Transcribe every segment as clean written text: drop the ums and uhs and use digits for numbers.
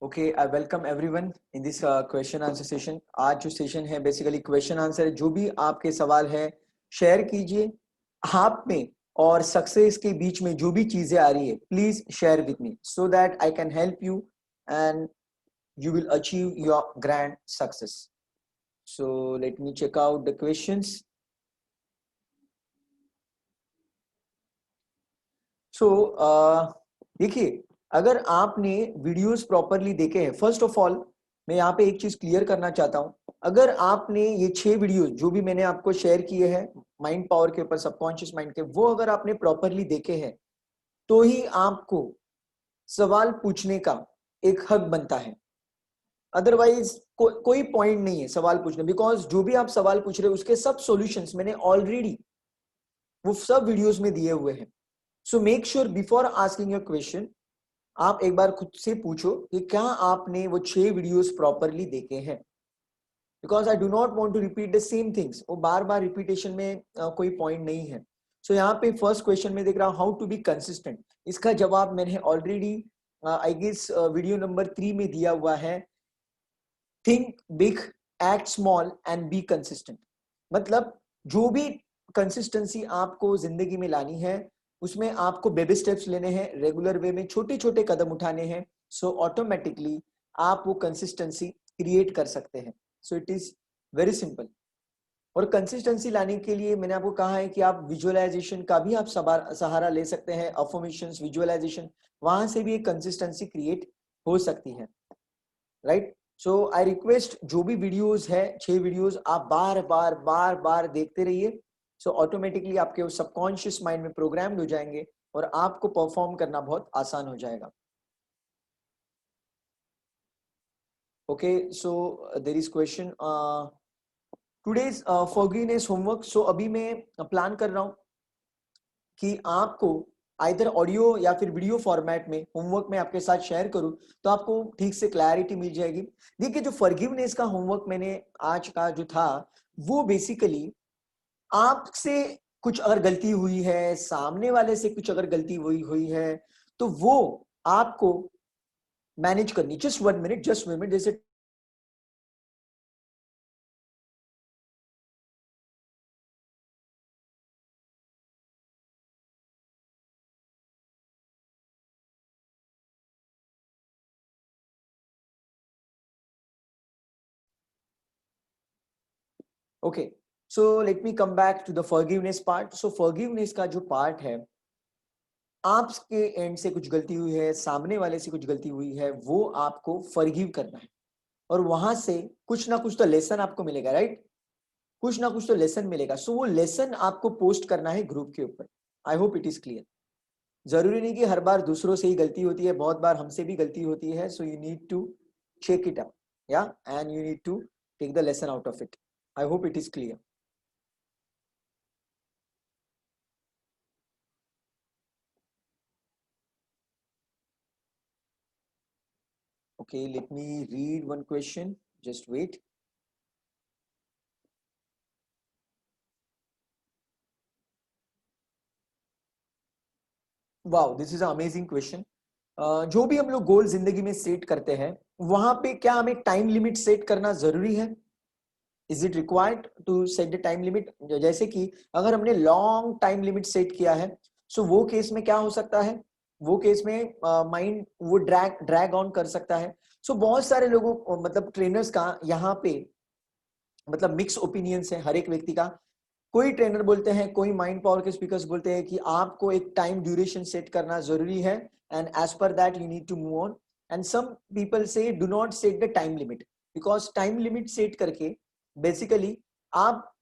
Okay, I welcome everyone in this question answer session. आज जो session है basically question answer है। जो भी आपके सवाल है शेयर कीजिए। आप में और सक्सेस के बीच में जो भी चीजें आ रही है please share with me so that I can help you and you will achieve your grand success. So let me check out the questions. So देखिए, अगर आपने वीडियोस प्रॉपरली देखे हैं, फर्स्ट ऑफ ऑल मैं यहाँ पे एक चीज क्लियर करना चाहता हूँ। अगर आपने ये 6 वीडियोस जो भी मैंने आपको शेयर किए हैं माइंड पावर के ऊपर, सबकॉन्शियस माइंड के, वो अगर आपने प्रॉपरली देखे हैं तो ही आपको सवाल पूछने का एक हक बनता है। अदरवाइज कोई पॉइंट नहीं है सवाल पूछने, बिकॉज जो भी आप सवाल पूछ रहे हो उसके सब सॉल्यूशंस मैंने ऑलरेडी वो सब वीडियोस में दिए हुए हैं। So make sure before asking your question आप एक बार खुद से पूछो कि क्या आपने वो 6 वीडियोस प्रॉपरली देखे हैं, because I do not want to repeat the same things. वो बार बार रिपीटेशन में कोई पॉइंट नहीं है। सो यहाँ पे फर्स्ट क्वेश्चन में देख रहा हूं, हाउ टू बी कंसिस्टेंट। इसका जवाब मैंने already I guess video number 3 में दिया हुआ है। Think big, act small and be consistent. मतलब जो भी कंसिस्टेंसी आपको जिंदगी में लानी है उसमें आपको बेबी स्टेप्स लेने हैं, रेगुलर वे में छोटे छोटे कदम उठाने हैं। सो ऑटोमेटिकली आप वो कंसिस्टेंसी क्रिएट कर सकते हैं। So it is very simple. और कंसिस्टेंसी लाने के लिए मैंने आपको कहा है कि आप विजुअलाइजेशन का भी आप सहारा ले सकते हैं। अफर्मेशंस, विजुअलाइजेशन, वहां से भी एक कंसिस्टेंसी क्रिएट हो सकती है, राइट। सो आई रिक्वेस्ट जो भी वीडियोस है 6 वीडियोस आप बार बार देखते रहिए। सो ऑटोमेटिकली आपके सबकॉन्शियस माइंड में प्रोग्राम्ड हो जाएंगे और आपको परफॉर्म करना बहुत आसान हो जाएगा। Okay, so there is question today's forgiveness homework. So अभी मैं प्लान कर रहा हूं कि आपको आइदर ऑडियो या फिर वीडियो फॉर्मेट में होमवर्क में आपके साथ शेयर करूं तो आपको ठीक से क्लैरिटी मिल जाएगी। देखिए, जो फॉरगिवनेस का होमवर्क मैंने आज का जो था वो बेसिकली आपसे कुछ अगर गलती हुई है, सामने वाले से कुछ अगर गलती हुई हुई है तो वो आपको मैनेज करनी। Just 1 minute, just 1 minute. जैसे okay, so let me come back to the forgiveness part. So forgiveness का जो पार्ट है, आपके एंड से कुछ गलती हुई है, सामने वाले से कुछ गलती हुई है, वो आपको फॉरगिव करना है और वहां से कुछ ना कुछ तो लेसन आपको मिलेगा, राइट। कुछ ना कुछ तो लेसन मिलेगा। सो वो लेसन आपको पोस्ट करना है ग्रुप के ऊपर। आई होप इट इज क्लियर। जरूरी नहीं कि हर बार दूसरों से ही गलती होती है, बहुत बार हमसे भी गलती होती है। So you need to check it out, या and you need to take the lesson out of it. I hope it is clear. Okay, let me read one question. Just wait. Wow, this is an amazing question. जो भी हम लोग गोल जिंदगी में set करते हैं वहां पे क्या हमें टाइम लिमिट सेट करना जरूरी है? Is it required to set the time limit? जैसे कि अगर हमने लॉन्ग टाइम लिमिट सेट किया है, सो वो केस में क्या हो सकता है? वो केस में माइंड वो ड्रैग ड्रैग ऑन कर सकता है। सो बहुत सारे लोगों, मतलब ट्रेनर्स का यहाँ पे मतलब मिक्स ओपिनियंस है हर एक व्यक्ति का। कोई ट्रेनर बोलते हैं, कोई माइंड पावर के स्पीकर्स बोलते हैं कि आपको एक टाइम ड्यूरेशन सेट करना जरूरी है and as per that you need to move on. And some people say do not set the time limit, because time limit set करके बेसिकली आप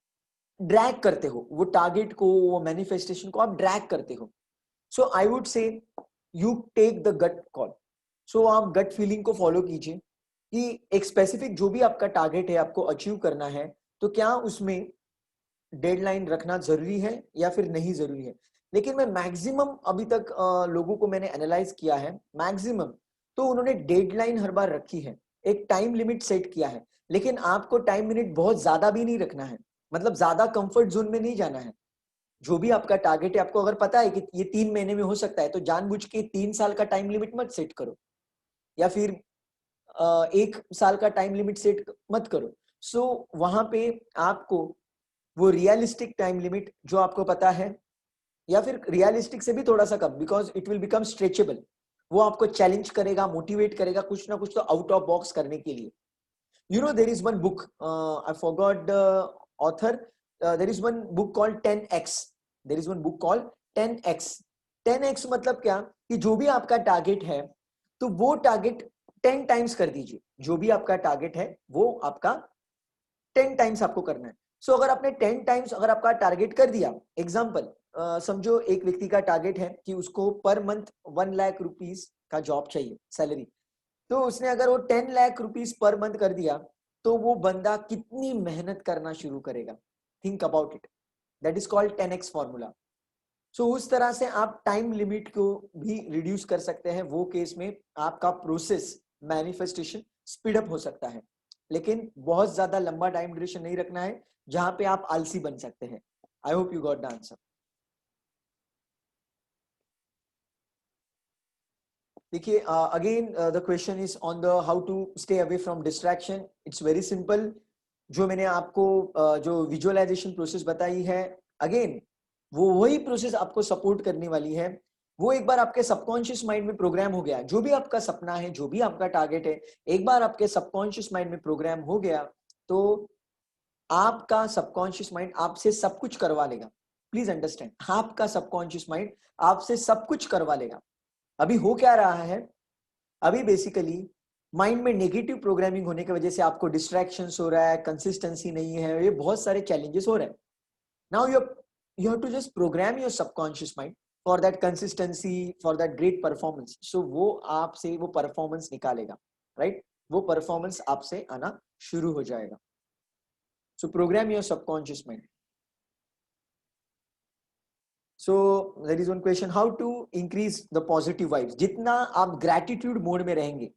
ड्रैग करते हो वो टारगेट को, वो मैनिफेस्टेशन को आप ड्रैग करते हो। So I would say you take the gut call. So आप गट फीलिंग को फॉलो कीजिए कि एक स्पेसिफिक जो भी आपका टारगेट है आपको अचीव करना है, तो क्या उसमें डेडलाइन रखना जरूरी है या फिर नहीं जरूरी है। लेकिन मैं मैक्सिमम अभी तक लोगों को मैंने एनालाइज किया है, मैक्सिमम तो उन्होंने डेडलाइन हर बार रखी है, एक टाइम लिमिट सेट किया है। लेकिन आपको टाइम लिमिट बहुत ज्यादा भी नहीं रखना है, मतलब ज्यादा कंफर्ट जोन में नहीं जाना है। जो भी आपका टारगेट है, आपको अगर पता है कि ये 3 महीने में हो सकता है, तो जानबूझ के 3 साल का टाइम लिमिट मत सेट करो, या फिर 1 साल का टाइम लिमिट सेट मत करो। सो वहां पे आपको वो रियलिस्टिक टाइम लिमिट जो आपको पता है, या फिर रियलिस्टिक से भी थोड़ा सा कम, because it will become stretchable, वो आपको चैलेंज करेगा, मोटिवेट करेगा कुछ ना कुछ तो आउट ऑफ बॉक्स करने के लिए। You know, there is one book, I forgot the author. There is one book called 10x. There is one book called 10x. 10x मतलब क्या, कि जो भी आपका टारगेट है तो वो टारगेट 10 टाइम्स कर दीजिए। जो भी आपका टारगेट है वो आपका 10 टाइम्स आपको करना है। सो अगर आपने 10 टाइम्स अगर आपका टारगेट कर दिया, एग्जाम्पल समझो एक व्यक्ति का टारगेट है कि उसको पर मंथ 1 लाख रुपीस का जॉब चाहिए, सैलरी। तो उसने अगर वो 10 लाख रुपीस पर मंथ कर दिया तो वो बंदा कितनी मेहनत करना शुरू करेगा। Think about it, that is called 10x formula. So उस तरह से आप टाइम लिमिट को भी रिड्यूस कर सकते हैं। वो केस में आपका प्रोसेस मैनिफेस्टेशन स्पीड अप हो सकता है, लेकिन बहुत ज्यादा लंबा टाइम ड्यूरेशन नहीं रखना है जहां पे आप आलसी बन सकते हैं। I hope you got the answer. देखिए, again the question is on the how to stay away from distraction. It's very simple. जो मैंने आपको जो विजुअलाइजेशन प्रोसेस बताई है, अगेन वो वही प्रोसेस आपको सपोर्ट करने वाली है। वो एक बार आपके सबकॉन्शियस माइंड में प्रोग्राम हो गया, जो भी आपका सपना है, जो भी आपका टारगेट है, एक बार आपके सबकॉन्शियस माइंड में प्रोग्राम हो गया तो आपका सबकॉन्शियस माइंड आपसे सब कुछ करवा लेगा। प्लीज अंडरस्टैंड, आपका सबकॉन्शियस माइंड आपसे सब कुछ करवा लेगा। अभी हो क्या रहा है, अभी बेसिकली माइंड में नेगेटिव प्रोग्रामिंग होने की वजह से आपको डिस्ट्रैक्शंस हो रहा है, कंसिस्टेंसी नहीं है, ये बहुत सारे चैलेंजेस हो रहे हैं। Now you have to just program your subconscious mind for that consistency, for that great performance. So वो आपसे वो परफॉर्मेंस निकालेगा, राइट? वो परफॉर्मेंस आपसे आना शुरू हो जाएगा। So program your subconscious mind. So there is one question, how to increase the positive vibes. जितना आप ग्रैटिट्यूड मोड में रहेंगे,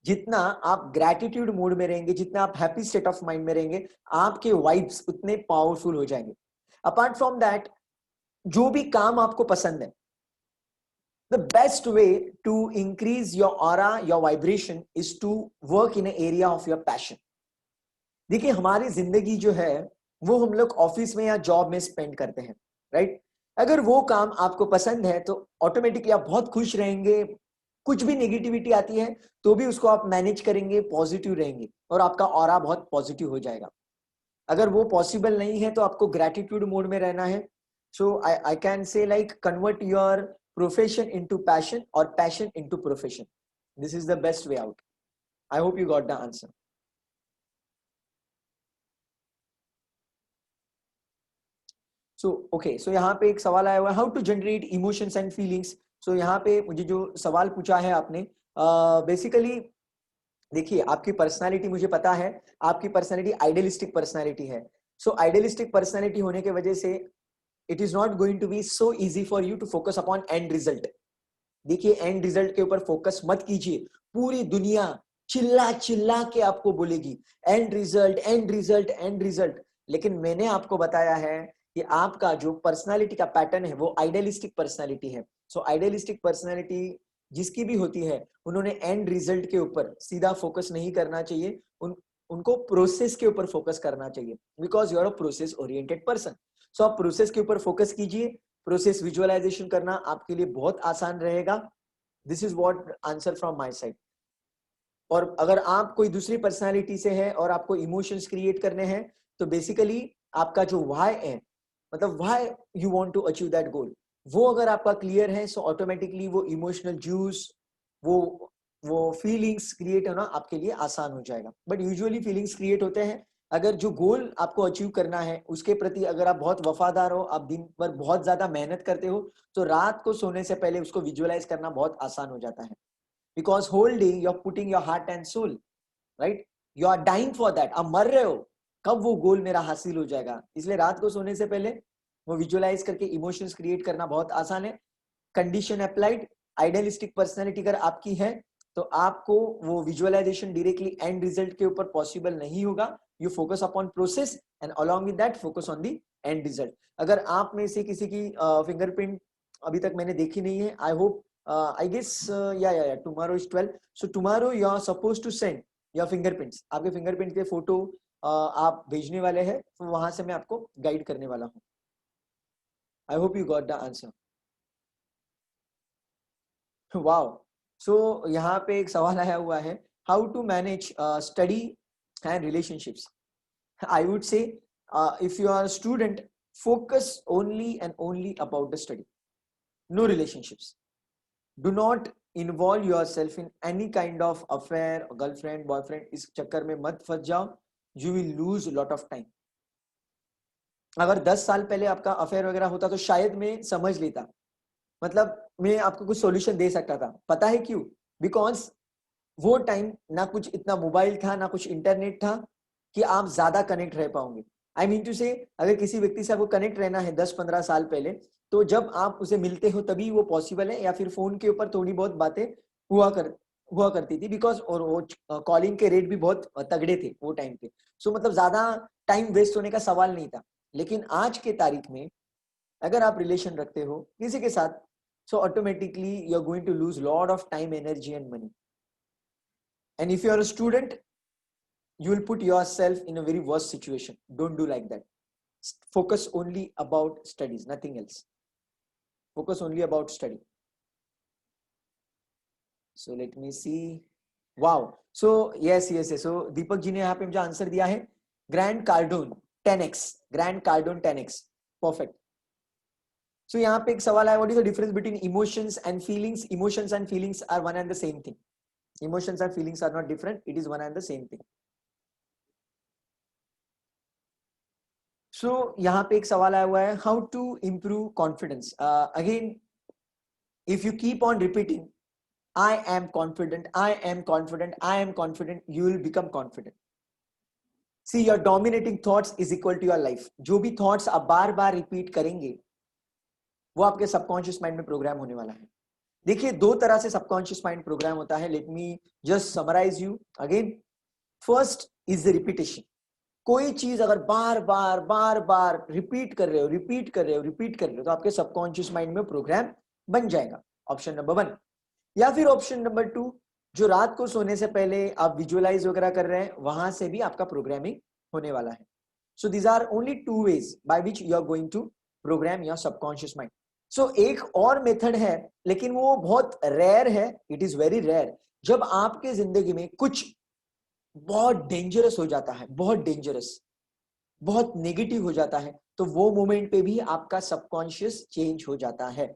जितना आप ग्रैटिट्यूड मोड में रहेंगे, जितना आप हैप्पी स्टेट ऑफ माइंड में रहेंगे, आपके वाइब्स उतने पावरफुल हो जाएंगे। अपार्ट फ्रॉम दैट, जो भी काम आपको पसंद है, the best way to increase your aura, your vibration is to work in area of your passion. देखिए, हमारी जिंदगी जो है वो हम लोग ऑफिस में या जॉब में स्पेंड करते हैं, राइट? अगर वो काम आपको पसंद है तो ऑटोमेटिकली आप बहुत खुश रहेंगे। कुछ भी नेगेटिविटी आती है तो भी उसको आप मैनेज करेंगे, पॉजिटिव रहेंगे और आपका ऑरा बहुत पॉजिटिव हो जाएगा। अगर वो पॉसिबल नहीं है तो आपको ग्रैटिट्यूड मोड में रहना है। So I can say like convert your profession into passion और passion into profession. This is the best way out. I hope you got the answer. So okay, so यहाँ पे एक सवाल आया हुआ है, how to generate emotions and feelings. So यहाँ पे मुझे जो सवाल पूछा है आपने, बेसिकली देखिए, आपकी पर्सनालिटी मुझे पता है, आपकी पर्सनालिटी आइडियलिस्टिक पर्सनालिटी है। सो आइडियलिस्टिक पर्सनालिटी होने की वजह से it is not going to be so easy for you to focus upon end result. देखिए, एंड रिजल्ट के ऊपर फोकस मत कीजिए। पूरी दुनिया चिल्ला चिल्ला के आपको बोलेगी and result, and result, and result, लेकिन मैंने आपको बताया है कि आपका जो पर्सनालिटी का पैटर्न है वो आइडियलिस्टिक पर्सनालिटी है। सो आइडियलिस्टिक पर्सनालिटी जिसकी भी होती है, उन्होंने एंड रिजल्ट के ऊपर सीधा फोकस नहीं करना चाहिए। उनको प्रोसेस के ऊपर फोकस करना चाहिए, because you are a process oriented person. So आप प्रोसेस के ऊपर फोकस कीजिए। प्रोसेस विजुअलाइजेशन करना आपके लिए बहुत आसान रहेगा। This is what answer from my side. और अगर आप कोई दूसरी पर्सनालिटी से है और आपको इमोशंस क्रिएट करने हैं, तो बेसिकली आपका जो व्हाई है, मतलब why you want to achieve that goal, वो अगर आपका क्लियर है, सो ऑटोमेटिकली वो इमोशनल जूस, वो वो फीलिंग्स क्रिएट होना आपके लिए आसान हो जाएगा। बट यूजुअली फीलिंग्स क्रिएट होते हैं अगर जो गोल आपको अचीव करना है उसके प्रति अगर आप बहुत वफादार हो, आप दिन भर बहुत ज्यादा मेहनत करते हो, तो रात को सोने से पहले उसको विजुअलाइज करना बहुत आसान हो जाता है। Because whole day you are putting your heart and soul, right? You are dying for that. आप मर रहे हो कब वो गोल मेरा हासिल हो जाएगा। इसलिए रात को सोने से पहले वो विजुअलाइज करके इमोशंस क्रिएट करना बहुत आसान है। कंडीशन अप्लाइड, आइडियलिस्टिक पर्सनैलिटी अगर आपकी है तो आपको वो विजुअलाइजेशन डायरेक्टली एंड रिजल्ट के ऊपर पॉसिबल नहीं होगा। You focus upon process and along with that focus on the end result. अगर आप में से किसी की फिंगरप्रिंट अभी तक मैंने देखी नहीं है, आई होप आई गेस या tomorrow is 12. So tomorrow you are suppose to send your fingerprints, आपके फिंगरप्रिंट के फोटो आप भेजने वाले हैं, तो वहां से मैं आपको गाइड करने वाला हूँ. I hope you got the answer. Wow. So यहाँ पे एक सवाल आया हुआ है, how to manage study and relationships. I would say, if you are a student, focus only and only about the study. No relationships. Do not involve yourself in any kind of affair, girlfriend, boyfriend. इस चक्कर में मत फंस जाओ. You will lose a lot of time. अगर 10 साल पहले आपका अफेयर वगैरह होता तो शायद मैं समझ लेता, मतलब मैं आपको कुछ सॉल्यूशन दे सकता था. पता है क्यों? बिकॉज वो टाइम ना कुछ इतना मोबाइल था, ना कुछ इंटरनेट था कि आप ज्यादा कनेक्ट रह पाओगे. आई मीन टू से, अगर किसी व्यक्ति से आपको कनेक्ट रहना है 10-15 साल पहले, तो जब आप उसे मिलते हो तभी वो पॉसिबल है, या फिर फोन के ऊपर थोड़ी बहुत बातें हुआ करती थी. बिकॉज और वो कॉलिंग के रेट भी बहुत तगड़े थे वो टाइम पे. सो मतलब ज्यादा टाइम वेस्ट होने का सवाल नहीं था. लेकिन आज के तारीख में अगर आप रिलेशन रखते हो किसी के साथ, so automatically you are going to lose lot of time, energy and money. And if you are a student, you will put yourself in a very worst situation. Don't do like that. Focus only about studies, nothing else. Focus only about study. So let me see. Wow. So yes. So Deepak ji ने यहाँ पे मुझे answer दिया है, Grant Cardone 10x. Grant Cardone 10x. Perfect. So यहाँ पे एक सवाल है, what is the difference between emotions and feelings? Emotions and feelings are one and the same thing. Emotions and feelings are not different. It is one and the same thing. सो यहाँ पे एक सवाल आया हुआ है, how to improve confidence. Again, if you keep on repeating I am confident, I am confident, I am confident, you will become confident. See your dominating thoughts is equal to your life. जो भी thoughts आप बार बार repeat करेंगे वो आपके subconscious mind में programme होने वाला है. देखिए, दो तरह से सबकॉन्शियस माइंड प्रोग्राम होता है. Let me just summarise you again. First is the repetition. कोई चीज अगर बार बार रिपीट कर रहे हो तो आपके सबकॉन्शियस माइंड में प्रोग्राम बन जाएगा. Option number 1. या फिर ऑप्शन नंबर 2, जो रात को सोने से पहले आप विजुअलाइज वगैरह कर रहे हैं, वहां से भी आपका प्रोग्रामिंग होने वाला है. So these are only 2 ways by which you are going to program your subconscious mind. So एक और मेथड है, लेकिन वो बहुत रेयर है. It is very rare. जब आपके जिंदगी में कुछ बहुत डेंजरस हो जाता है, बहुत डेंजरस, बहुत नेगेटिव हो जाता है, तो वो मोमेंट पे भी आपका सबकॉन्शियस चेंज हो जाता है.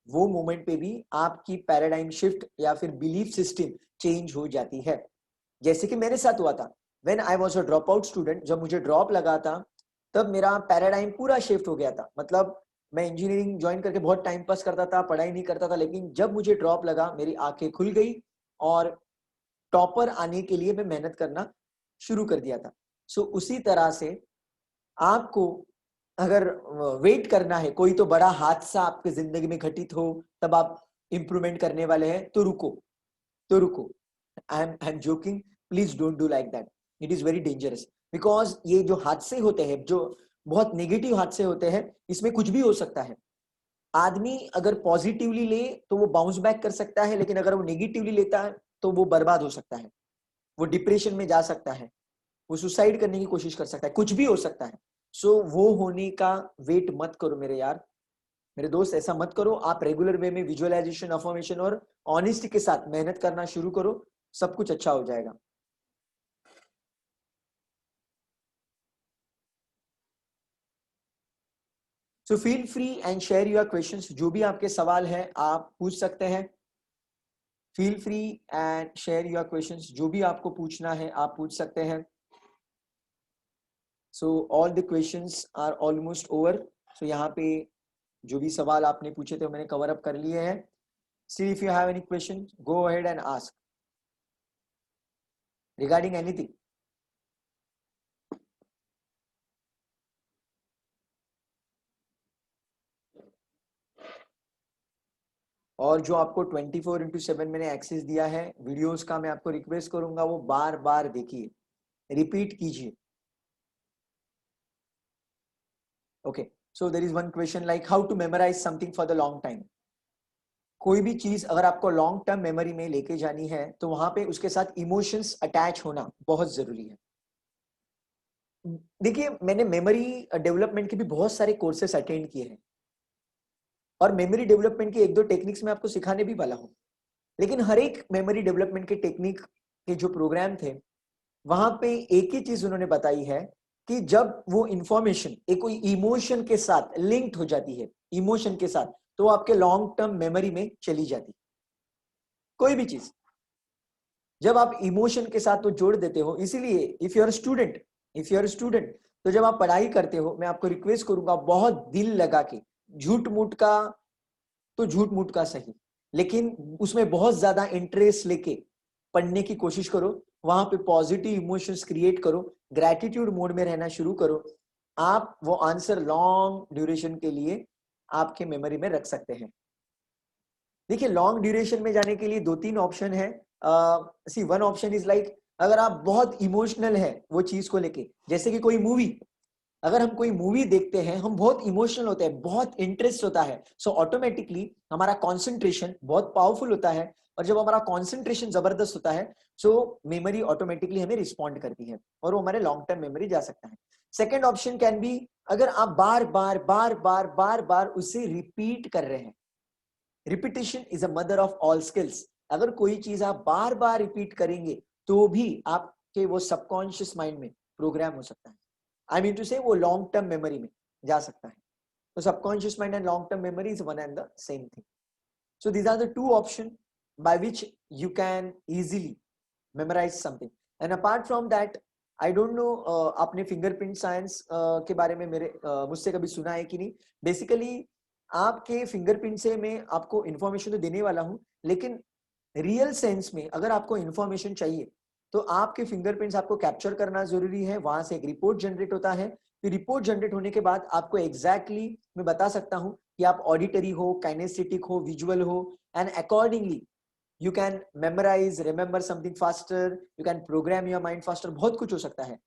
वो मोमेंट पे भी आपकी पैराडाइम शिफ्ट या फिर बिलीफ सिस्टम चेंज हो जाती है. जैसे कि मेरे साथ हुआ था when I was a drop out student. जब मुझे ड्रॉप लगा था तब मेरा पैराडाइम पूरा शिफ्ट हो गया था. मतलब मैं इंजीनियरिंग ज्वाइन करके बहुत टाइम पास करता था, पढ़ाई नहीं करता था, लेकिन जब मुझे ड्रॉप लगा मेरी आंखें खुल गई और टॉपर आने के लिए मैं मेहनत करना शुरू कर दिया था. सो उसी तरह से आपको अगर वेट करना है, कोई तो बड़ा हादसा आपके जिंदगी में घटित हो तब आप इंप्रूवमेंट करने वाले हैं, तो रुको. I am joking. Please don't do like that. It is very dangerous. Because ये जो हादसे होते हैं, जो बहुत नेगेटिव हादसे होते हैं, इसमें कुछ भी हो सकता है. आदमी अगर पॉजिटिवली ले तो वो बाउंस बैक कर सकता है, लेकिन अगर वो नेगेटिवली लेता है तो वो बर्बाद हो सकता है, वो डिप्रेशन में जा सकता है, वो सुसाइड करने की कोशिश कर सकता है, कुछ भी हो सकता है. सो वो होने का वेट मत करो मेरे यार, मेरे दोस्त, ऐसा मत करो. आप रेगुलर वे में विजुअलाइजेशन, अफर्मेशन और ऑनेस्टी के साथ मेहनत करना शुरू करो. सब कुछ अच्छा हो जाएगा. So feel free and share your questions. जो भी आपके सवाल है आप पूछ सकते हैं. Feel free and share your questions. जो भी आपको पूछना है आप पूछ सकते हैं. So all the questions are almost over. So यहाँ पे जो भी सवाल आपने पूछे थे वो मैंने कवर अप कर लिए हैं. Still if you have any question, go ahead and ask regarding anything. और जो आपको 24/7 मैंने एक्सेस दिया है वीडियोस का, मैं आपको रिक्वेस्ट करूंगा वो बार बार देखिए, रिपीट कीजिए. Okay. So there is one question like how to memorise something for the long time. कोई भी चीज अगर आपको लॉन्ग टर्म मेमोरी में लेके जानी है तो वहां पे उसके साथ इमोशंस अटैच होना बहुत जरूरी है। देखिए, मैंने मेमोरी डेवलपमेंट के भी बहुत सारे कोर्सेस अटेंड किए हैं और मेमोरी डेवलपमेंट की एक दो टेक्निक्स मैं आपको सिखाने भी वाला हूं, लेकिन हर एक मेमोरी डेवलपमेंट के टेक्निक के जो प्रोग्राम थे वहां पे एक ही चीज उन्होंने बताई है कि जब वो इंफॉर्मेशन एक कोई इमोशन के साथ लिंक्ड हो जाती है, इमोशन के साथ, तो आपके लॉन्ग टर्म मेमोरी में चली जाती। कोई भी चीज जब आप इमोशन के साथ तो जोड़ देते हो, इसीलिए इफ यू आर स्टूडेंट तो जब आप पढ़ाई करते हो मैं आपको रिक्वेस्ट करूंगा बहुत दिल लगा के, झूठ मूठ का तो झूठ मूठ का सही, लेकिन उसमें बहुत ज्यादा इंटरेस्ट लेके पढ़ने की कोशिश करो। वहां पे पॉजिटिव इमोशंस क्रिएट करो, ग्रैटिट्यूड मोड में रहना शुरू करो। आप वो आंसर लॉन्ग ड्यूरेशन के लिए आपके मेमोरी में रख सकते हैं। देखिए, लॉन्ग ड्यूरेशन में जाने के लिए दो तीन ऑप्शन है। सी वन ऑप्शन इज लाइक, अगर आप बहुत इमोशनल है वो चीज को लेके, जैसे कि कोई मूवी, अगर हम कोई मूवी देखते हैं हम बहुत इमोशनल होते हैं, बहुत इंटरेस्ट होता है, सो ऑटोमेटिकली हमारा कॉन्सेंट्रेशन बहुत पावरफुल होता है, और जब हमारा कॉन्सेंट्रेशन जबरदस्त होता है सो मेमोरी ऑटोमेटिकली हमें रिस्पॉन्ड करती है और वो हमारे लॉन्ग टर्म मेमोरी जा सकता है। सेकेंड ऑप्शन कैन बी, अगर आप बार बार बार बार बार बार उसे रिपीट कर रहे हैं, repetition is a mother of all skills, अगर कोई चीज आप बार बार रिपीट करेंगे तो भी आपके वो सबकॉन्शियस माइंड में प्रोग्राम हो सकता है। आई मीन टू से वो लॉन्ग टर्म मेमोरी में जा सकता है। तो subconscious mind and long term memory is one and the same thing. So these are the two option by which you can easily memorise something. And apart from that, I don't know आपने fingerprint science के बारे में मेरे मुझसे कभी सुना है कि नहीं। बेसिकली आपके फिंगरप्रिंट से मैं आपको इंफॉर्मेशन तो देने वाला हूं, लेकिन रियल सेंस में अगर आपको इंफॉर्मेशन चाहिए तो आपके फिंगरप्रिंट्स आपको कैप्चर करना जरूरी है, वहां से एक रिपोर्ट जनरेट होता है। फिर रिपोर्ट जनरेट होने के बाद आपको एग्जैक्टली मैं बता सकता हूं कि आप ऑडिटरी हो, काइनेस्थेटिक हो, विजुअल हो, and accordingly you can memorise, remember something faster, you can program your mind faster, बहुत कुछ हो सकता है।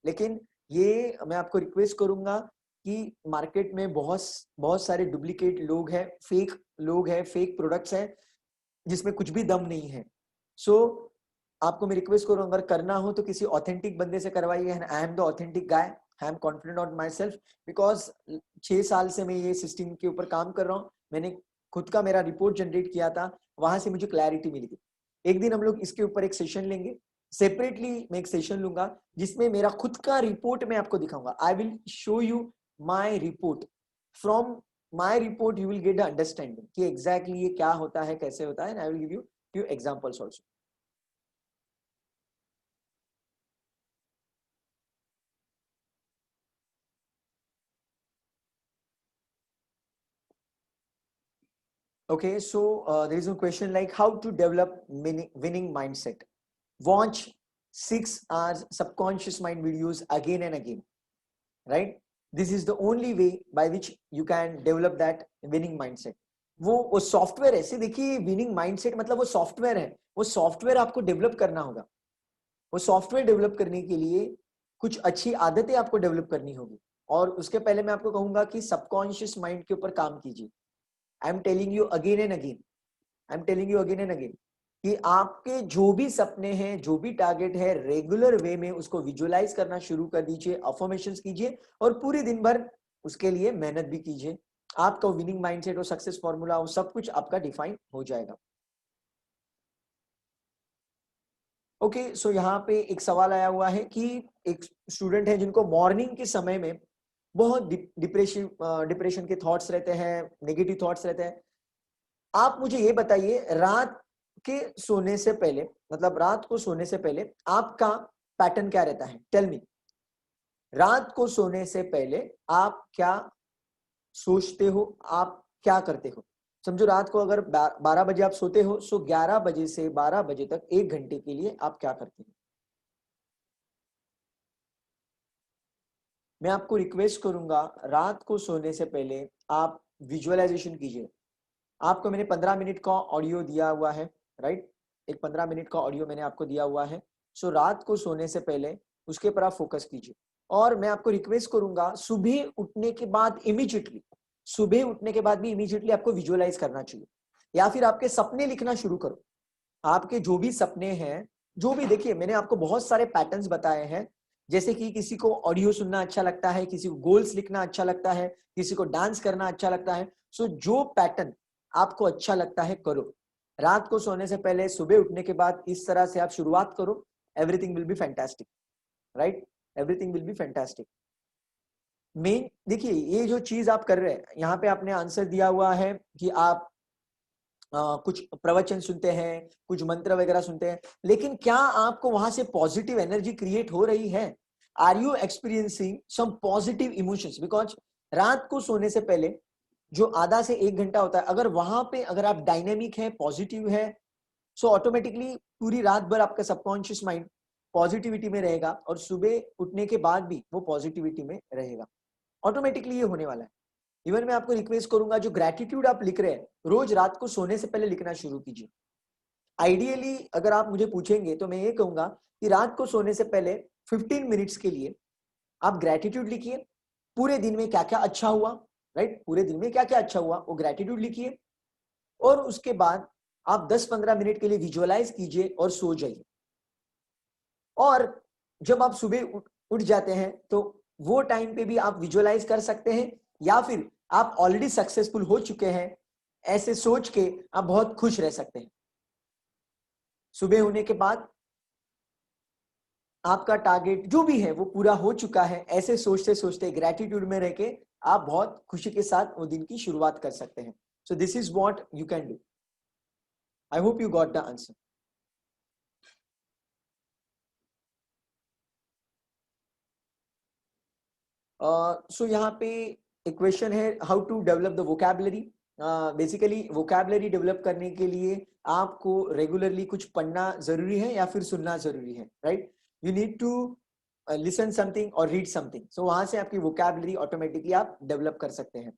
लेकिन ये मैं आपको रिक्वेस्ट करूंगा कि मार्केट में बहुत बहुत सारे डुप्लीकेट लोग हैं, फेक लोग हैं, फेक प्रोडक्ट्स हैं जिसमें कुछ भी दम नहीं है। सो आपको मैं रिक्वेस्ट करूँ, अगर करना हो तो किसी ऑथेंटिक बंदे से करवाइए। I am the authentic guy, I am confident on my self, because 6 साल से मैं ये सिस्टम के ऊपर काम कर रहा हूँ। मैंने खुद का मेरा रिपोर्ट जनरेट किया था, वहां से मुझे क्लैरिटी मिली थी। एक दिन हम लोग इसके ऊपर एक सेशन लेंगे, सेपरेटली मैं एक सेशन लूंगा जिसमें मेरा खुद का रिपोर्ट मैं आपको दिखाऊंगा। I will show you my report, from my report you will get understanding कि एग्जैक्टली ये क्या होता है, कैसे होता है। I will give you few examples also. Okay, so there is a question like how to develop winning mindset. Watch 6 hours subconscious mind videos again and again, right? This is the only way by which you can develop that winning mindset. वो software है, ऐसे देखिए, winning mindset मतलब वो software है, वो software आपको develop करना होगा। वो सॉफ्टवेयर डेवलप करने के लिए कुछ अच्छी आदतें आपको डेवलप करनी होगी, और उसके पहले मैं आपको कहूंगा कि सबकॉन्शियस माइंड के ऊपर काम कीजिए। I am telling you again and again, I am telling you again and again कि आपके जो भी सपने हैं, जो भी टारगेट है, रेगुलर वे में उसको विजुअलाइज करना शुरू कर दीजिए, अफर्मेशंस कीजिए और पूरे दिन भर उसके लिए मेहनत भी कीजिए। आपका विनिंग माइंडसेट और सक्सेस फॉर्मूला वो सब कुछ आपका डिफाइन हो जाएगा। ओके, सो यहाँ पे एक सवाल आया हुआ है कि एक स्टूडेंट है जिनको मॉर्निंग के समय में बहुत डिप्रेशन के थॉट्स रहते हैं, नेगेटिव थॉट्स रहते हैं। आप मुझे ये बताइए, रात के सोने से पहले, मतलब रात को सोने से पहले आपका पैटर्न क्या रहता है? Tell me. रात को सोने से पहले आप क्या सोचते हो, आप क्या करते हो? समझो रात को अगर 12 बजे आप सोते हो, सो 11 बजे से 12 बजे तक 1 घंटे के लिए आप क्या करते हो? मैं आपको रिक्वेस्ट करूंगा, रात को सोने से पहले आप विजुअलाइजेशन कीजिए। आपको मैंने 15 मिनट का ऑडियो दिया हुआ है, राइट? एक 15 मिनट का ऑडियो मैंने आपको दिया हुआ है। सो रात को सोने से पहले उसके ऊपर आप फोकस कीजिए। और मैं आपको रिक्वेस्ट करूंगा, सुबह उठने के बाद इमीडिएटली, सुबह उठने के बाद भी इमीडिएटली आपको विजुअलाइज करना चाहिए। या फिर आपके सपने लिखना शुरू करो। आपके जो भी सपने हैं, जो भी, देखिए मैंने आपको बहुत सारे पैटर्न्स बताए हैं, जैसे कि किसी को ऑडियो सुनना अच्छा लगता है, किसी को गोल्स लिखना अच्छा लगता है, किसी को डांस करना अच्छा लगता है। सो जो पैटर्न आपको अच्छा लगता है करो। रात को सोने से पहले, सुबह उठने के बाद इस तरह से आप शुरुआत करो। Everything will be fantastic, right? Everything will be fantastic. Main देखिए, ये जो चीज आप कर रहे हैं, यहाँ पे आपने आंसर दिया हुआ है कि आप कुछ प्रवचन सुनते हैं, कुछ मंत्र वगैरह सुनते हैं, लेकिन क्या आपको वहां से पॉजिटिव एनर्जी क्रिएट हो रही है? Are you experiencing some positive emotions? Because रात को सोने से पहले जो आधा से 1 घंटा होता है, अगर वहां पे अगर आप डायनेमिक है, पॉजिटिव है, सो ऑटोमेटिकली पूरी रात भर आपका सबकॉन्शियस माइंड पॉजिटिविटी में रहेगा और सुबह उठने के बाद भी वो पॉजिटिविटी में रहेगा। ऑटोमेटिकली ये होने वाला है। इवन मैं आपको रिक्वेस्ट करूंगा, जो ग्रेटिट्यूड आप लिख रहे हैं, रोज रात को सोने से पहले लिखना शुरू कीजिए। आइडियली अगर आप मुझे पूछेंगे तो मैं ये कहूंगा कि रात को सोने से पहले 15 मिनट्स के लिए आप ग्रेटिट्यूड लिखिए। पूरे दिन में क्या क्या अच्छा हुआ, राइट? पूरे दिन में क्या क्या अच्छा हुआ वो ग्रेटिट्यूड लिखिए, और उसके बाद आप 10-15 मिनट के लिए विजुअलाइज कीजिए और सो जाइए। और जब आप सुबह उठ जाते हैं तो वो टाइम पे भी आप विजुअलाइज कर सकते हैं, या फिर आप ऑलरेडी सक्सेसफुल हो चुके हैं ऐसे सोच के आप बहुत खुश रह सकते हैं। सुबह होने के बाद आपका टारगेट जो भी है वो पूरा हो चुका है, ऐसे सोचते सोचते ग्रेटिट्यूड में रह के आप बहुत खुशी के साथ वो दिन की शुरुआत कर सकते हैं। So this is what you can do. I hope you got the answer. So यहाँ पे एक क्वेश्चन है, how to develop the vocabulary. Basically vocabulary develop करने के लिए आपको रेगुलरली कुछ पढ़ना जरूरी है या फिर सुनना जरूरी है, right? You need to listen something और रीड समथिंग। सो वहां से आपकी वोकैबुलरी ऑटोमेटिकली आप डेवलप कर सकते हैं।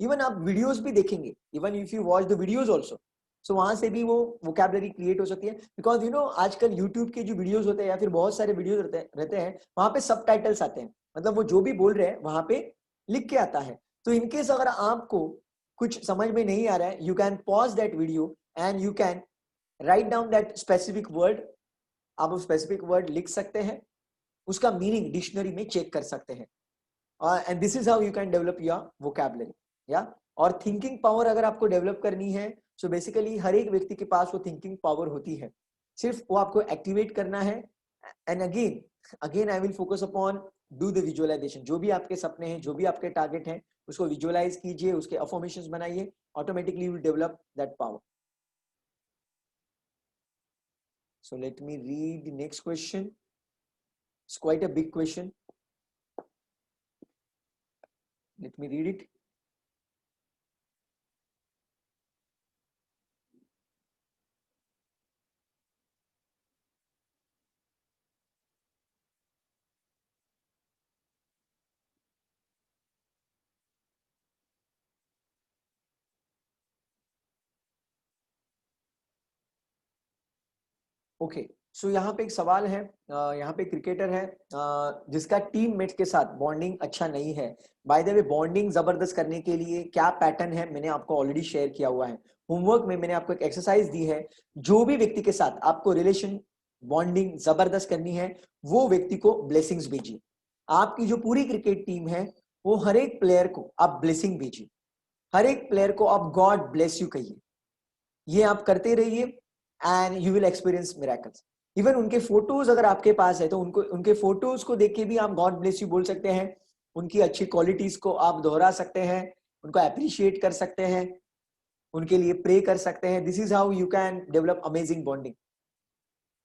इवन आप वीडियोस भी देखेंगे, even if you watch the videos also, so वहां से भी वो वोकैबुलरी क्रिएट हो सकती है। बिकॉज यू नो आजकल यूट्यूब के जो वीडियोस होते हैं या फिर बहुत सारे वीडियोस रहते हैं, वहां पे सब टाइटल्स आते हैं, मतलब वो जो भी बोल रहे हैं वहां पे लिख के आता है। तो इनकेस अगर आपको कुछ समझ में नहीं आ रहा है, you can pause that video and you can write down that specific word. आप वो स्पेसिफिक वर्ड लिख सकते हैं, उसका मीनिंग डिक्शनरी में चेक कर सकते हैं, and this is how you can develop your vocabulary. या और थिंकिंग पावर अगर आपको डेवलप करनी है, सो बेसिकली हर एक व्यक्ति के पास वो थिंकिंग पावर होती है, सिर्फ वो आपको एक्टिवेट करना है। And again again I will focus upon do the visualisation. जो भी आपके सपने हैं, जो भी आपके टारगेट हैं, उसको विजुअलाइज कीजिए, उसके अफर्मेशंस बनाइए, automatically you will develop that power. So let me read the next question. It's quite a big question. Let me read it. Okay, so यहाँ पे एक सवाल है, यहाँ पे क्रिकेटर है जिसका टीम मेट के साथ बॉन्डिंग अच्छा नहीं है। बाय द वे, बॉन्डिंग जबरदस्त करने के लिए क्या पैटर्न है मैंने आपको ऑलरेडी शेयर किया हुआ है। होमवर्क में मैंने आपको एक एक्सरसाइज दी है। जो भी व्यक्ति के साथ आपको रिलेशन बॉन्डिंग जबरदस्त करनी है, वो व्यक्ति को ब्लेसिंग्स भेजिए। आपकी जो पूरी क्रिकेट टीम है, वो हर एक प्लेयर को आप ब्लेसिंग भेजिए, हर एक प्लेयर को आप गॉड ब्लेस यू कहिए। ये आप करते रहिए and you will experience miracles. Even उनके फोटोज अगर आपके पास है तो उनको, उनके फोटोज को देख के भी आप गॉड ब्लेस यू बोल सकते हैं। उनकी अच्छी क्वालिटीज को आप दोहरा सकते हैं, उनको अप्रिशिएट कर सकते हैं, उनके लिए प्रे कर सकते हैं। This is how you can develop amazing bonding.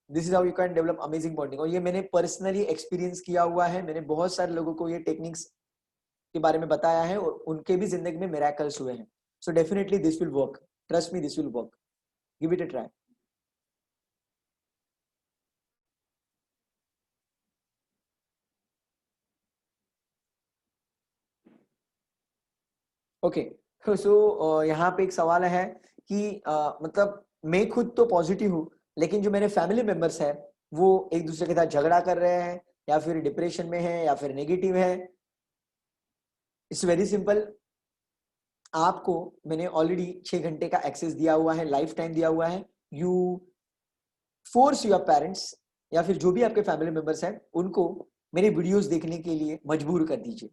This is how you can develop amazing bonding. और ये मैंने पर्सनली एक्सपीरियंस किया हुआ है। मैंने बहुत सारे लोगों को ये टेक्निक्स के बारे में बताया है और उनके भी जिंदगी में मिरेकल्स हुए हैं। So definitely this will work, trust me, this will work, give it a try. Okay, so यहाँ पे एक सवाल है कि मतलब मैं खुद तो पॉजिटिव हूँ, लेकिन जो मेरे फैमिली मेंबर्स हैं वो एक दूसरे के साथ झगड़ा कर रहे हैं, या फिर डिप्रेशन में है, या फिर नेगेटिव है। It's very simple. आपको मैंने ऑलरेडी 6 घंटे का एक्सेस दिया हुआ है, लाइफ टाइम दिया हुआ है। यू फोर्स योर पेरेंट्स या फिर जो भी आपके फैमिली मेंबर्स हैं उनको मेरे वीडियोस देखने के लिए मजबूर कर दीजिए।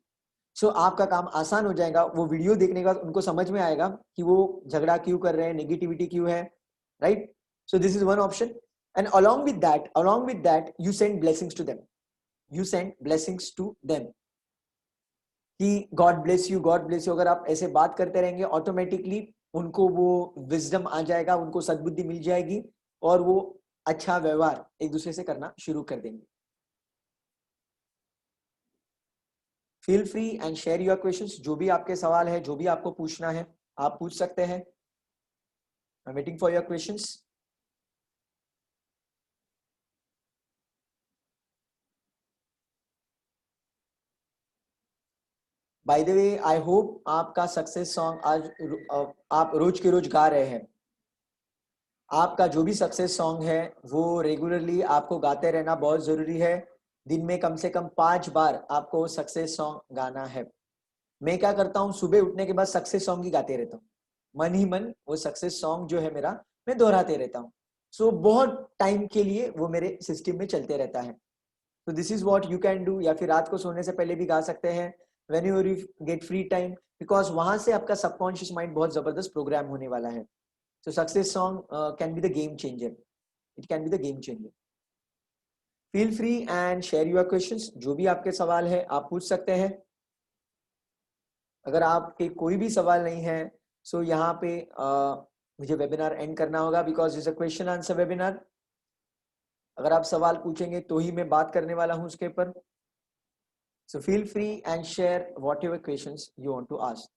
सो आपका काम आसान हो जाएगा। वो वीडियो देखने के बाद उनको समझ में आएगा कि वो झगड़ा क्यों कर रहे हैं, नेगेटिविटी क्यों है, right? So this is one option. And along with that you send blessings to them, you send blessings to them कि God bless you, God bless you. अगर आप ऐसे बात करते रहेंगे ऑटोमेटिकली उनको वो विजडम आ जाएगा, उनको सद्बुद्धि मिल जाएगी और वो अच्छा व्यवहार एक दूसरे से करना शुरू कर देंगे। Feel free and share your questions. जो भी आपके सवाल है, जो भी आपको पूछना है, आप पूछ सकते हैं। आई am waiting for your questions. Bye the way, I hope आपका सक्सेस सॉन्ग आज आप रोज के रोज गा रहे हैं। आपका जो भी सक्सेस सॉन्ग है वो रेगुलरली आपको गाते रहना बहुत जरूरी है। दिन में कम से कम 5 बार आपको सक्सेस सॉन्ग गाना है। मैं क्या करता हूँ, सुबह उठने के बाद सक्सेस सॉन्ग ही गाते रहता हूँ, मन ही मन वो सक्सेस सॉन्ग जो है मेरा, मैं दोहराते रहता हूँ। सो बहुत टाइम के लिए वो मेरे सिस्टम में चलते रहता है। तो this is what you can do. या फिर रात को सोने से पहले भी गा सकते हैं, when you get free time, because वहां से आपका सबकॉन्शियस माइंड बहुत जबरदस्त प्रोग्राम होने वाला है। सो success song can be the game changer, it can be the game changer. Feel free and share your questions. जो भी आपके सवाल है आप पूछ सकते हैं। अगर आपके कोई भी सवाल नहीं है, सो यहाँ पे मुझे वेबिनार एंड करना होगा, because it's a question answer webinar. अगर आप सवाल पूछेंगे तो ही मैं बात करने वाला हूँ उसके ऊपर। So feel free and share whatever questions you want to ask.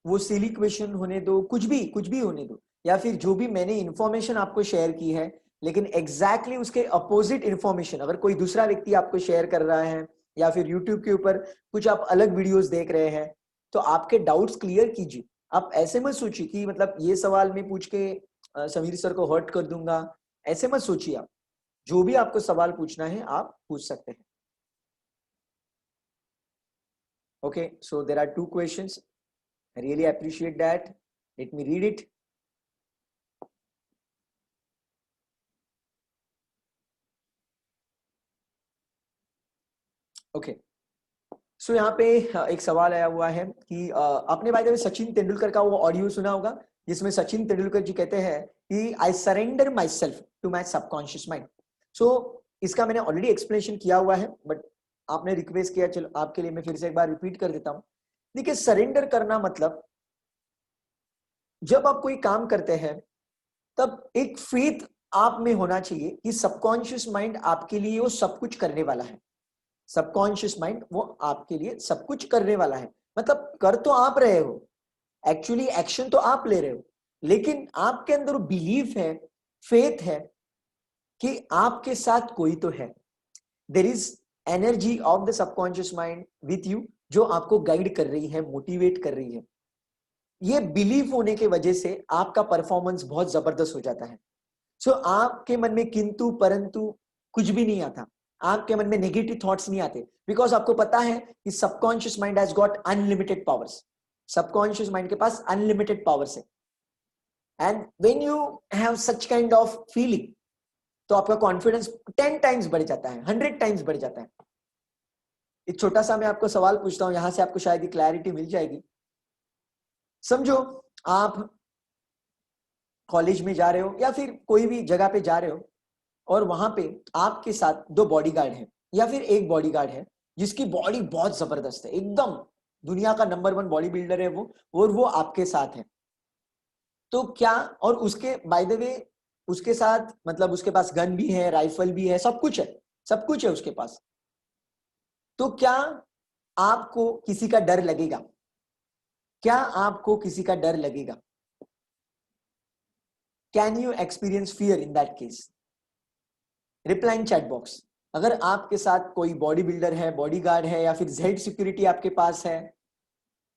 वो सिली क्वेश्चन होने दो, कुछ भी होने दो, या फिर जो भी मैंने इंफॉर्मेशन आपको शेयर की है, लेकिन एग्जैक्टली उसके अपोजिट इंफॉर्मेशन अगर कोई दूसरा व्यक्ति आपको शेयर कर रहा है, या फिर यूट्यूब के ऊपर कुछ आप अलग वीडियोस देख रहे हैं, तो आपके डाउट्स क्लियर कीजिए। आप ऐसे मत सोचिए कि मतलब ये सवाल मैं पूछ के समीर सर को हर्ट कर दूंगा, ऐसे मत सोचिए। आप जो भी आपको सवाल पूछना है आप पूछ सकते हैं। Okay, so there are 2 questions. I really appreciate that. Let me read it. Okay. So यहाँ पे एक सवाल आया हुआ है कि आपने by the way Sachin Tendulkar का वो ऑडियो सुना होगा जिसमें सचिन तेंदुलकर जी कहते हैं कि I surrender my self to my subconscious mind. So इसका मैंने ऑलरेडी एक्सप्लेनेशन किया हुआ है, बट आपने रिक्वेस्ट किया, चलो आपके लिए मैं फिर से एक बार रिपीट कर देता हूँ। देखिए, सरेंडर करना मतलब जब आप कोई काम करते हैं तब एक फेथ आप में होना चाहिए कि सबकॉन्शियस माइंड आपके लिए वो सब कुछ करने वाला है। सबकॉन्शियस माइंड वो आपके लिए सब कुछ करने वाला है। मतलब कर तो आप रहे हो, एक्चुअली एक्शन तो आप ले रहे हो, लेकिन आपके अंदर बिलीफ है, फेथ है कि आपके साथ कोई तो है। There is energy of the subconscious mind with you जो आपको गाइड कर रही है, मोटिवेट कर रही है। ये बिलीफ होने की वजह से आपका परफॉर्मेंस बहुत जबरदस्त हो जाता है। सो आपके मन में किंतु परंतु कुछ भी नहीं आता, आपके मन में नेगेटिव थॉट्स नहीं आते, बिकॉज आपको पता है कि subconscious mind has got unlimited powers. Subconscious mind के पास अनलिमिटेड पावर्स है। And when you have such kind of feeling, तो आपका कॉन्फिडेंस 10 टाइम्स बढ़ जाता है, 100 टाइम्स बढ़ जाता है। एक छोटा सा मैं आपको सवाल पूछता हूं, यहां से आपको शायद क्लैरिटी मिल जाएगी। समझो आप कॉलेज में जा रहे हो या फिर कोई भी जगह पे जा रहे हो, और वहां पे आपके साथ 2 बॉडीगार्ड हैं या फिर एक बॉडीगार्ड है जिसकी बॉडी बहुत जबरदस्त है, एकदम दुनिया का नंबर 1 बॉडी बिल्डर है वो, और वो आपके साथ है। तो क्या, और उसके बाय द वे उसके साथ मतलब उसके पास गन भी है, राइफल भी है, सब कुछ है, सब कुछ है उसके पास। तो क्या आपको किसी का डर लगेगा? क्या आपको किसी का डर लगेगा? Can you experience fear in that case? Reply in chat box. अगर आपके साथ कोई बॉडी बिल्डर है, बॉडीगार्ड है, या फिर जेड सिक्योरिटी आपके पास है,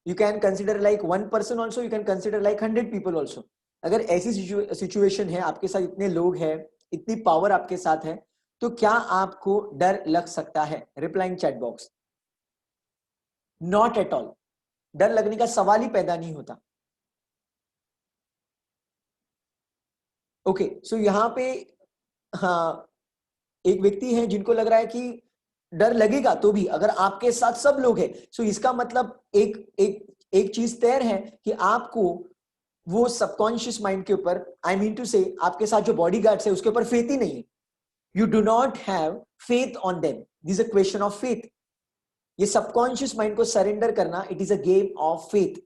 you can consider like 1 person also, you can consider like 100 people also. अगर ऐसी सिचुएशन है, आपके साथ इतने लोग हैं, इतनी पावर आपके साथ है, तो क्या आपको डर लग सकता है? Reply in chat box. Not at all, डर लगने का सवाल ही पैदा नहीं होता। ओके, सो यहाँ पे हाँ एक व्यक्ति है जिनको लग रहा है कि डर लगेगा तो भी अगर आपके साथ सब लोग हैं, सो इसका मतलब एक एक एक चीज तय है कि आपको वो सबकॉन्शियस माइंड के ऊपर, आई मीन टू से आपके साथ जो बॉडीगार्ड्स है उसके ऊपर फेथ ही नहीं है। You do not have faith on them, this a question of faith. ये सबकॉन्शियस माइंड को सरेंडर करना, it is a game of faith.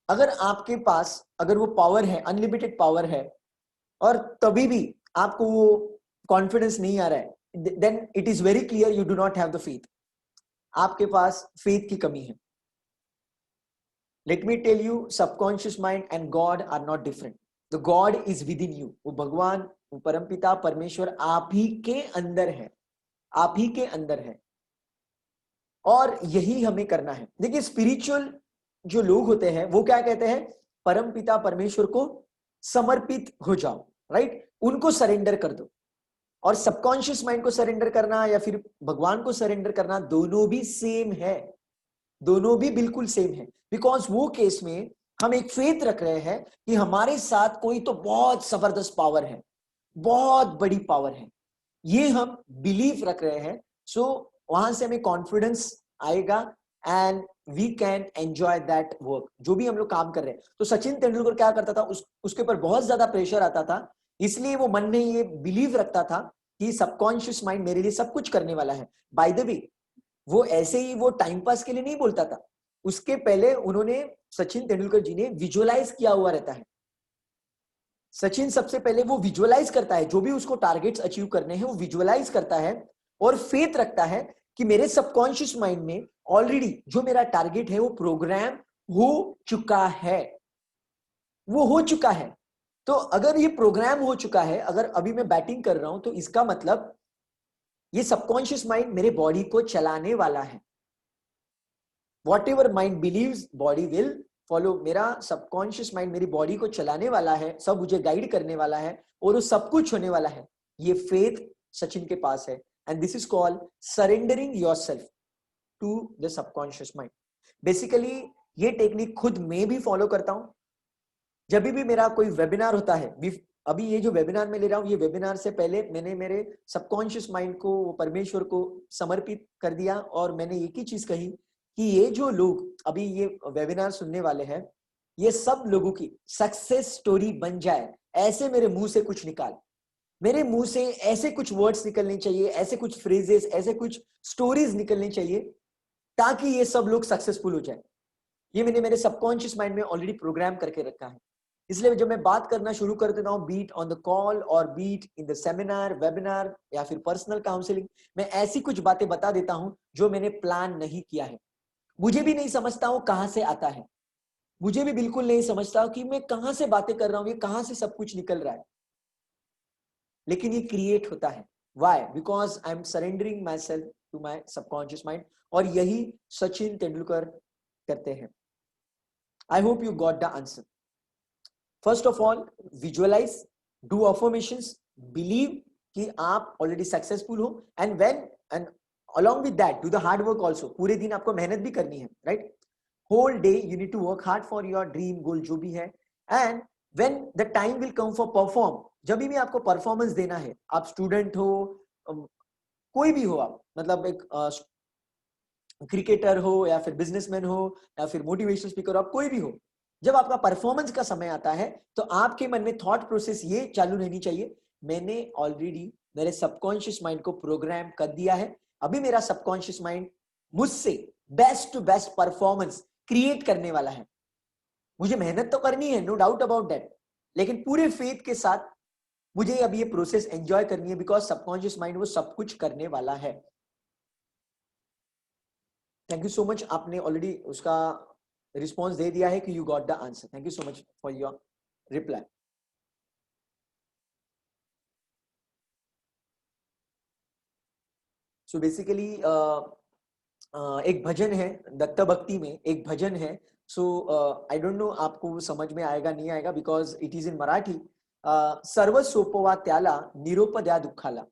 अगर आपके पास अगर वो पावर है, अनलिमिटेड पावर है, और तभी भी आपको वो कॉन्फिडेंस नहीं आ रहा है, then it is very clear you do not have the faith. आपके पास फेथ की कमी है। Let me tell you, subconscious mind and God are not different. The God is within you. वो भगवान, वो परमपिता परमेश्वर आप ही के अंदर है, आप ही के अंदर है, और यही हमें करना है। देखिए स्पिरिचुअल जो लोग होते हैं वो क्या कहते हैं, परमपिता परमेश्वर को समर्पित हो जाओ, राइट, उनको सरेंडर कर दो। और सबकॉन्शियस माइंड को सरेंडर करना या फिर भगवान को सरेंडर करना, दोनों भी सेम है, दोनों भी बिल्कुल सेम है। बिकॉज वो केस में हम एक फेथ रख रहे हैं कि हमारे साथ कोई तो बहुत जबरदस्त पावर है, बहुत बड़ी पावर है, ये हम बिलीव रख रहे हैं। सो वहां से हमें कॉन्फिडेंस आएगा and we can enjoy that work, जो भी हम लोग काम कर रहे हैं। तो सचिन तेंदुलकर क्या करता था, उसके ऊपर बहुत ज्यादा प्रेशर आता था, इसलिए वो मन में ये बिलीव रखता था कि सबकॉन्शियस माइंड मेरे लिए सब कुछ करने वाला है। बाय द वे, वो ऐसे ही वो टाइम पास के लिए नहीं बोलता था, उसके पहले उन्होंने, सचिन तेंदुलकर जी ने विजुअलाइज किया हुआ रहता है। सचिन सबसे पहले वो विजुअलाइज करता है, जो भी उसको टारगेट्स अचीव करने हैं वो विजुअलाइज करता है और फेथ रखता है कि मेरे सबकॉन्शियस माइंड में ऑलरेडी जो मेरा टारगेट है वो प्रोग्राम हो चुका है, वो हो चुका है। तो अगर ये प्रोग्राम हो चुका है, अगर अभी मैं बैटिंग कर रहा हूं, तो इसका मतलब ये सबकॉन्शियस माइंड मेरे बॉडी को चलाने वाला है। Whatever mind believes body will follow. मेरा सबकॉन्शियस माइंड मेरी बॉडी को चलाने वाला है, सब मुझे गाइड करने वाला है, और वो सब कुछ होने वाला है। ये फेथ सचिन के पास है, and this is called surrendering yourself to the subconscious mind. Basically ये टेक्निक खुद मैं भी फॉलो करता हूं। जब भी मेरा कोई वेबिनार होता है, अभी ये जो वेबिनार मैं ले रहा हूं, ये वेबिनार से पहले मैंने मेरे सबकॉन्शियस माइंड को, परमेश्वर को समर्पित कर दिया, और मैंने एक ही चीज कही कि ये जो लोग अभी ये वेबिनार सुनने वाले हैं, ये सब लोगों की सक्सेस स्टोरी बन जाए, ऐसे मेरे मुंह से कुछ निकाल, मेरे मुंह से ऐसे कुछ वर्ड्स निकलने चाहिए, ऐसे कुछ फ्रेजेस, ऐसे कुछ स्टोरीज निकलनी चाहिए, ताकि ये सब लोग सक्सेसफुल हो जाए। ये मैंने मेरे सबकॉन्शियस माइंड में ऑलरेडी प्रोग्राम करके रखा है। इसलिए जब मैं बात करना शुरू कर देता हूँ, बीट ऑन द कॉल और beat in the seminar, webinar या फिर पर्सनल काउंसलिंग, मैं ऐसी कुछ बातें बता देता हूं जो मैंने प्लान नहीं किया है। मुझे भी नहीं समझता हूं कहां से आता है, मुझे भी बिल्कुल नहीं समझता हूं कि मैं कहां से बातें कर रहा हूं, ये कहां से सब कुछ निकल रहा है, लेकिन ये क्रिएट होता है। Why? Because I am surrendering my self to my subconscious mind, और यही सचिन तेंदुलकर करते हैं। I hope you got the answer. First of all, visualise, do affirmations, believe कि आप ऑलरेडी सक्सेसफुल हो, and when and along with that do the hard work also। पूरे दिन आपको मेहनत भी करनी है, right? Whole day you need to work hard for your dream goal जो भी है, and when the time will come for perform, जब भी आपको परफॉर्मेंस देना है, आप स्टूडेंट हो, कोई भी हो, आप मतलब एक क्रिकेटर हो या फिर बिजनेसमैन हो या फिर मोटिवेशनल स्पीकर हो, आप कोई भी हो, जब आपका परफॉर्मेंस का समय आता है तो आपके मन में थॉट प्रोसेस ये चालू रहनी चाहिए, मैंने ऑलरेडी मेरे सबकॉन्शियस माइंड को प्रोग्राम कर दिया है, अभी मेरा सबकॉन्शियस माइंड मुझसे best to best performance create करने वाला है। मुझे मेहनत तो करनी है, नो डाउट अबाउट दैट, लेकिन पूरे फेथ के साथ मुझे अब ये प्रोसेस एंजॉय करनी है, बिकॉज सबकॉन्शियस माइंड वो सब कुछ करने वाला है। थैंक यू सो मच, आपने ऑलरेडी उसका रिस्पॉन्स दे दिया है कि you got the answer. Thank you so much for your reply. So basically एक भजन है, दत्त भक्ति में एक भजन है। सो आई डोंट नो आपको समझ में आएगा नहीं आएगा, because it is in Marathi. सर्व सोपवा त्याला निरोप द्या दुःखाला,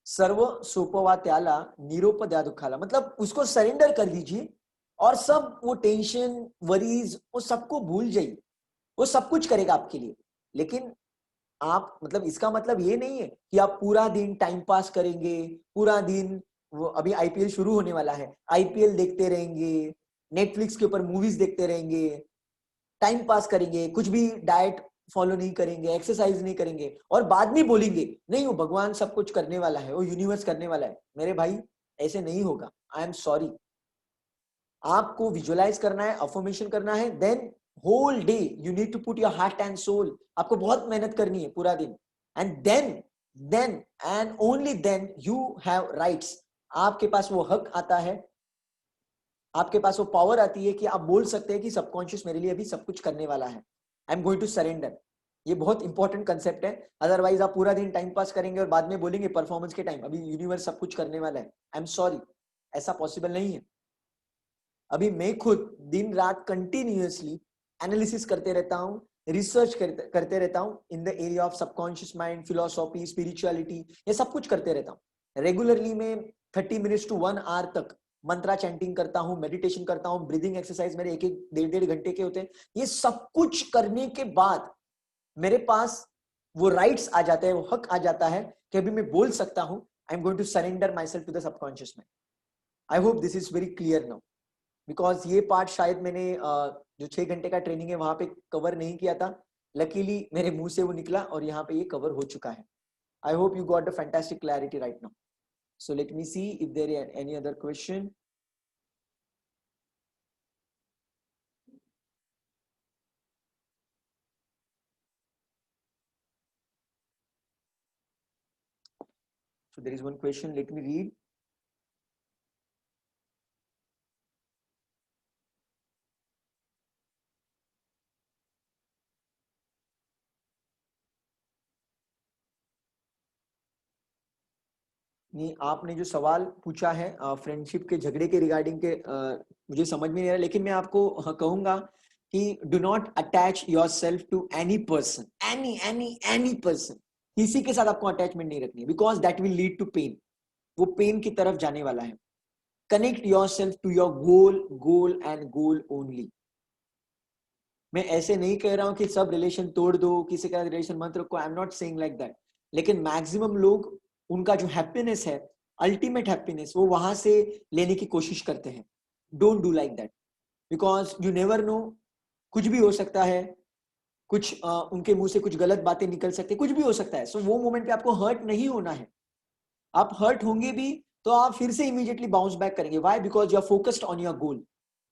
सर्व सोपवा त्याला निरोप द्या दुःखाला, मतलब उसको सरेंडर कर दीजिए और सब वो टेंशन वरीज वो सबको भूल जाइए, वो सब कुछ करेगा आपके लिए। लेकिन आप मतलब इसका मतलब ये नहीं है कि आप पूरा दिन टाइम पास करेंगे, पूरा दिन वो अभी आईपीएल शुरू होने वाला है, आईपीएल देखते रहेंगे, नेटफ्लिक्स के ऊपर मूवीज देखते रहेंगे, टाइम पास करेंगे, कुछ भी डाइट फॉलो नहीं करेंगे, एक्सरसाइज नहीं करेंगे और बाद में बोलेंगे नहीं वो भगवान सब कुछ करने वाला है, वो यूनिवर्स करने वाला है। मेरे भाई ऐसे नहीं होगा, आई एम सॉरी। आपको विजुअलाइज करना है, अफर्मेशन करना है, then whole day you need to put your heart and soul. आपको बहुत मेहनत करनी है पूरा दिन, and then and only then you have rights. आपके पास वो हक आता है, आपके पास वो पावर आती है कि आप बोल सकते हैं कि सबकॉन्शियस मेरे लिए अभी सब कुछ करने वाला है, I am going to surrender. ये बहुत इंपॉर्टेंट कंसेप्ट है। अदरवाइज आप पूरा दिन टाइम पास करेंगे और बाद में बोलेंगे परफॉर्मेंस के टाइम अभी यूनिवर्स सब कुछ करने वाला है। आई एम सॉरी, ऐसा पॉसिबल नहीं है। अभी मैं खुद दिन रात कंटिन्यूअसली एनालिसिस करते रहता हूँ, रिसर्च करते रहता हूँ in the area of subconscious mind, philosophy, spirituality, ये सब कुछ करते रहता हूँ। रेगुलरली मैं 30 मिनट्स टू 1 आवर तक मंत्रा चैंटिंग करता हूँ, मेडिटेशन करता हूँ, ब्रीदिंग एक्सरसाइज मेरे एक एक डेढ़ घंटे के होते हैं। ये सब कुछ करने के बाद मेरे पास वो राइट्स आ जाते हैं, वो हक आ जाता है कि अभी मैं बोल सकता हूँ I am going to surrender my self to the subconscious mind. I hope this is very clear now, because ये पार्ट शायद मैंने जो 6 घंटे का ट्रेनिंग है वहां पे कवर नहीं किया था। लकीली मेरे मुंह से वो निकला और यहाँ पे ये कवर हो चुका है। I hope you got the fantastic clarity right now. So let me see if there is any other question. So there is one question, let me read. नहीं, आपने जो सवाल पूछा है फ्रेंडशिप के झगड़े के रिगार्डिंग के मुझे समझ में नहीं आ रहा, लेकिन मैं आपको कहूंगा कि do not attach your self to any person, any person. किसी के साथ आपको अटैचमेंट नहीं रखनी है, because that will lead to pain. वो पेन की तरफ जाने वाला है। Connect your self to your goal and goal only. मैं ऐसे नहीं कह रहा हूं कि सब रिलेशन तोड़ दो, किसी का रिलेशन मत रखो, I am not saying like that. लेकिन मैक्सिमम लोग उनका जो हैप्पीनेस है, अल्टीमेट हैप्पीनेस, वो वहां से लेने की कोशिश करते हैं। Don't do like that, because you never know, कुछ भी हो सकता है, कुछ उनके मुंह से कुछ गलत बातें निकल सकती है, कुछ भी हो सकता है। सो वो मोमेंट पे आपको हर्ट नहीं होना है। आप हर्ट होंगे भी तो आप फिर से इमीडिएटली बाउंस बैक करेंगे। Why? Because you are focused on your goal.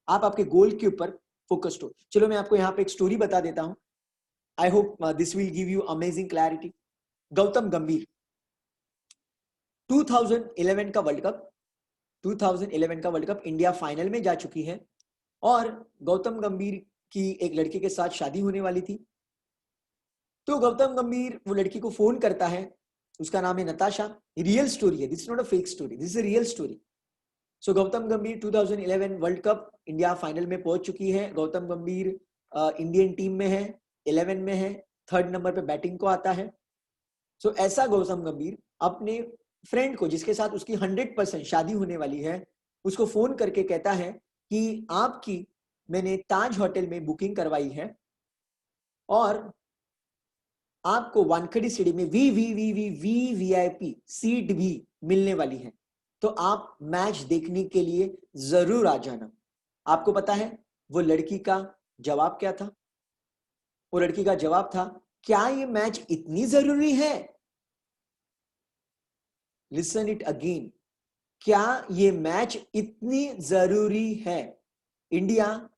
आप आपके गोल के ऊपर फोकस्ड हो। चलो मैं आपको यहाँ पे एक स्टोरी बता देता हूँ। I hope this will give you amazing clarity. Gautam Gambhir 2011 का वर्ल्ड कप, 2011 का वर्ल्ड कप इंडिया फाइनल में जा चुकी है और गौतम गंभीर की एक लड़की के साथ शादी होने वाली थी। तो गौतम गंभीर वो लड़की को फोन करता है, उसका नाम है नताशा। रियल स्टोरी है, this is not a fake story, this is a real story. So Gautam Gambhir 2011 world cup India final में पहुंच चुकी है। गौतम गंभीर इंडियन टीम में है, 11 में है, 3rd नंबर पे बैटिंग को आता है। सो ऐसा गौतम गंभीर अपने फ्रेंड को, जिसके साथ उसकी 100% शादी होने वाली है, उसको फोन करके कहता है कि आपकी मैंने ताज होटल में बुकिंग करवाई है और आपको वानखेड़ी स्टेडियम में वीवीआईपी सीट भी मिलने वाली है, तो आप मैच देखने के लिए जरूर आ जाना। आपको पता है वो लड़की का जवाब क्या था? वो लड़की का जवाब था, क्या ये मैच इतनी जरूरी है? लिसन इट अगेन, क्या ये मैच इतनी जरूरी है? इंडिया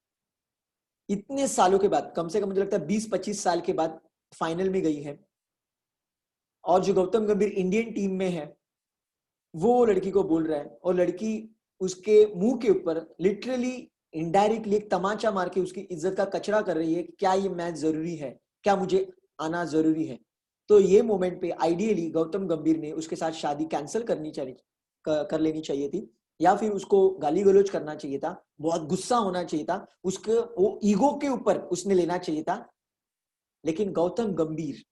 इतने सालों के बाद, कम से कम मुझे लगता है 20-25 साल के बाद फाइनल में गई है, और जो गौतम गंभीर इंडियन टीम में है वो लड़की को बोल रहा है, और लड़की उसके मुंह के ऊपर लिटरली इनडायरेक्टली एक तमाचा मार के उसकी इज्जत का कचरा कर रही है। क्या ये मैच जरूरी है? क्या मुझे आना जरूरी है? तो ये मोमेंट पे आइडियली गौतम गंभीर ने उसके साथ शादी कैंसिल करनी चाहिए, कर लेनी चाहिए थी, या फिर उसको गाली गलौज करना चाहिए था, बहुत गुस्सा होना चाहिए था, उसके वो ईगो के ऊपर उसने लेना चाहिए था। लेकिन गौतम गंभीर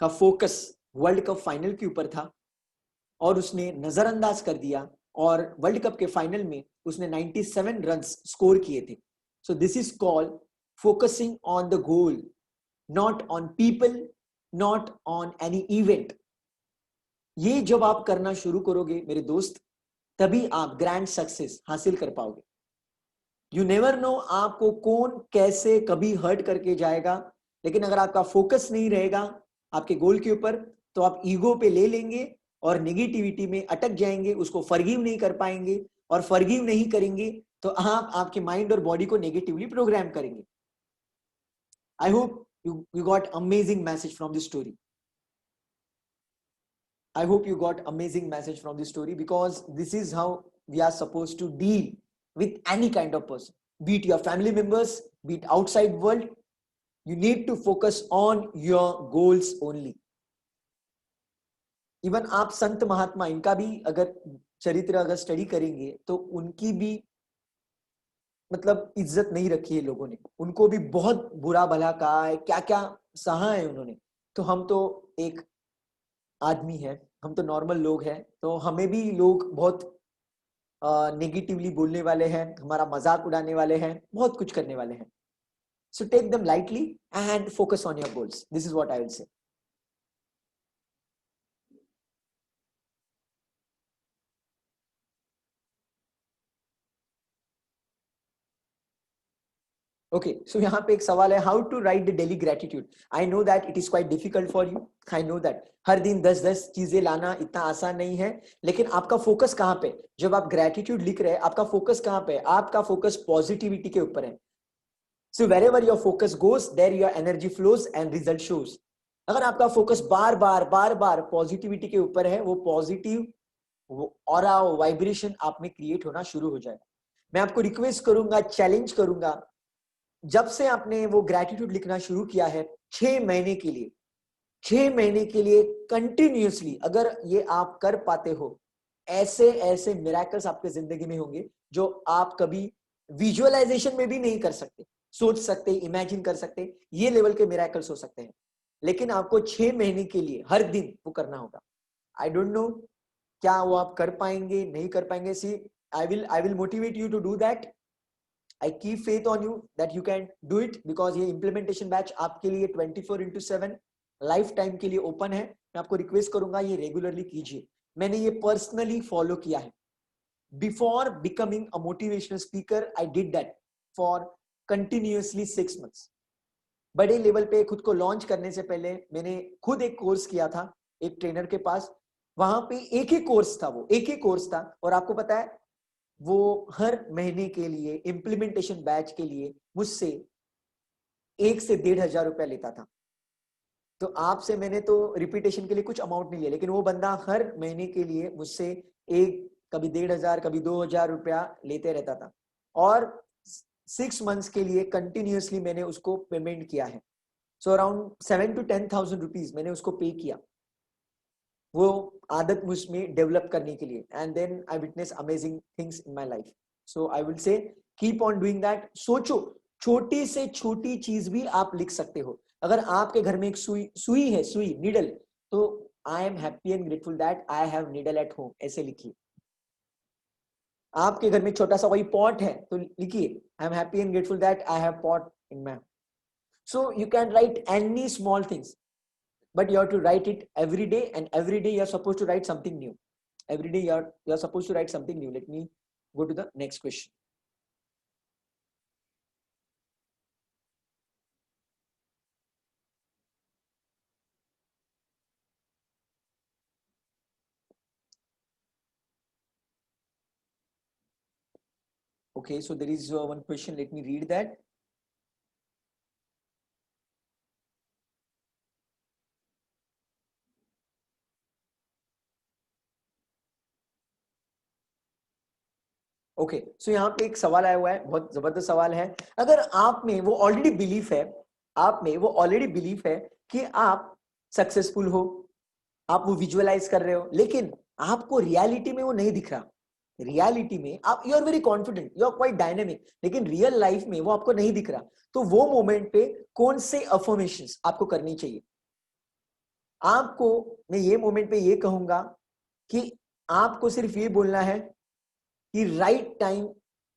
का फोकस वर्ल्ड कप फाइनल के ऊपर था और उसने नजरअंदाज कर दिया और वर्ल्ड कप के फाइनल में उसने 97 रन्स स्कोर किए थे. सो this is called focusing on the goal, not on people, not on any event. ये जब आप करना शुरू करोगे मेरे दोस्त, तभी आप ग्रैंड सक्सेस हासिल कर पाओगे. यू नेवर नो आपको कौन कैसे कभी हर्ट करके जाएगा, लेकिन अगर आपका फोकस नहीं रहेगा आपके गोल के ऊपर, तो आप ईगो पे ले लेंगे और नेगेटिविटी में अटक जाएंगे, उसको फॉरगिव नहीं कर पाएंगे, और फॉरगिव नहीं करेंगे तो आप आपके माइंड और बॉडी को नेगेटिवली प्रोग्राम करेंगे. I hope you got amazing message from this story. I hope you got amazing message from this story, because this is how we are supposed to deal with any kind of person, be it your family members, be it outside world. You need to focus on your goals only. Even आप संत महात्मा, इनका भी अगर चरित्र अगर study करेंगे तो उनकी भी मतलब इज्जत नहीं रखी है लोगों ने, उनको भी बहुत बुरा भला कहा है, क्या क्या सहा है उन्होंने. तो हम तो एक आदमी है, हम तो नॉर्मल लोग हैं, तो हमें भी लोग बहुत नेगेटिवली बोलने वाले हैं, हमारा मजाक उड़ाने वाले हैं, बहुत कुछ करने वाले हैं. So take them lightly and focus on your goals. This is what I will say. Okay, so यहाँ पे एक सवाल है, how to write the daily gratitude. I know that it is quite difficult for you. I know that हर दिन 10-10 चीजें लाना इतना आसान नहीं है, लेकिन आपका फोकस कहाँ पे, जब आप ग्रेटिट्यूड लिख रहे हैं आपका फोकस कहाँ पे, आपका फोकस पॉजिटिविटी के ऊपर है. सो wherever your focus goes, there your energy flows and result shows. अगर आपका फोकस बार बार पॉजिटिविटी के ऊपर है, वो पॉजिटिव ऑरा वाइब्रेशन आप में क्रिएट होना शुरू हो जाएगा. मैं आपको रिक्वेस्ट करूंगा, चैलेंज करूंगा, जब से आपने वो ग्रेटिट्यूड लिखना शुरू किया है 6 महीने के लिए, 6 महीने के लिए कंटिन्यूअसली अगर ये आप कर पाते हो, ऐसे ऐसे मिरेकल्स आपके जिंदगी में होंगे जो आप कभी विजुअलाइजेशन में भी नहीं कर सकते, सोच सकते, इमेजिन कर सकते. ये लेवल के मिरेकल्स हो सकते हैं, लेकिन आपको 6 महीने के लिए हर दिन वो करना होगा. आई डोंट नो क्या वो आप कर पाएंगे नहीं कर पाएंगे. See, I will motivate you to do that. I keep faith on you that you can do it, because ये implementation batch आपके लिए 24/7 लाइफ टाइम के लिए ओपन है. मैं आपको रिक्वेस्ट करूंगा ये रेगुलरली कीजिए. मैंने ये पर्सनली फॉलो किया है. Before becoming a motivational speaker I did that for continuously 6 months. बड़े लेवल पे खुद को लॉन्च करने से पहले मैंने खुद एक कोर्स किया था एक ट्रेनर के पास. वहां पे एक ही कोर्स था, वो एक ही कोर्स था, और आपको पता है वो हर महीने के लिए इंप्लीमेंटेशन बैच के लिए मुझसे 1 से 1,500 रुपया लेता था. तो आपसे मैंने तो रिपीटेशन के लिए कुछ अमाउंट नहीं लिया, लेकिन वो बंदा हर महीने के लिए मुझसे एक कभी 1,500 कभी 2,000 रुपया लेते रहता था, और 6 मंथ्स के लिए कंटिन्यूअसली मैंने उसको पेमेंट किया है. सो अराउंड 7 to 10,000 रुपीज मैंने उसको पे किया वो आदत मुझ में डेवलप करने के लिए. And then I witness amazing things in my life. So I will say keep on doing that. सोचो, छोटी से छोटी चीज भी आप लिख सकते हो. अगर आपके घर में एक सुई है, सुई नीडल, तो I am happy and grateful that I have needle at home, ऐसे लिखिए. आपके घर में छोटा सा कोई पॉट है तो लिखिए, I am happy and grateful that I have pot in my. So you can write any small things, but you have to write it every day, and every day you are supposed to write something new. Every day you are supposed to write something new. Let me go to the next question. Okay, so there is one question, let me read that. Okay, so यहाँ पे एक सवाल आया हुआ है, बहुत जबरदस्त सवाल है. अगर आप में वो ऑलरेडी बिलीफ है, आप में वो ऑलरेडी बिलीफ है कि आप सक्सेसफुल हो, आप वो विजुअलाइज कर रहे हो, लेकिन आपको रियलिटी में वो नहीं दिख रहा. रियलिटी में आप you are very confident, you are quite dynamic, लेकिन रियल लाइफ में वो आपको नहीं दिख रहा. तो वो मोमेंट पे कौन से अफर्मेशंस आपको करनी चाहिए? आपको मैं ये मोमेंट पे ये कहूंगा कि आपको सिर्फ ये बोलना है कि right time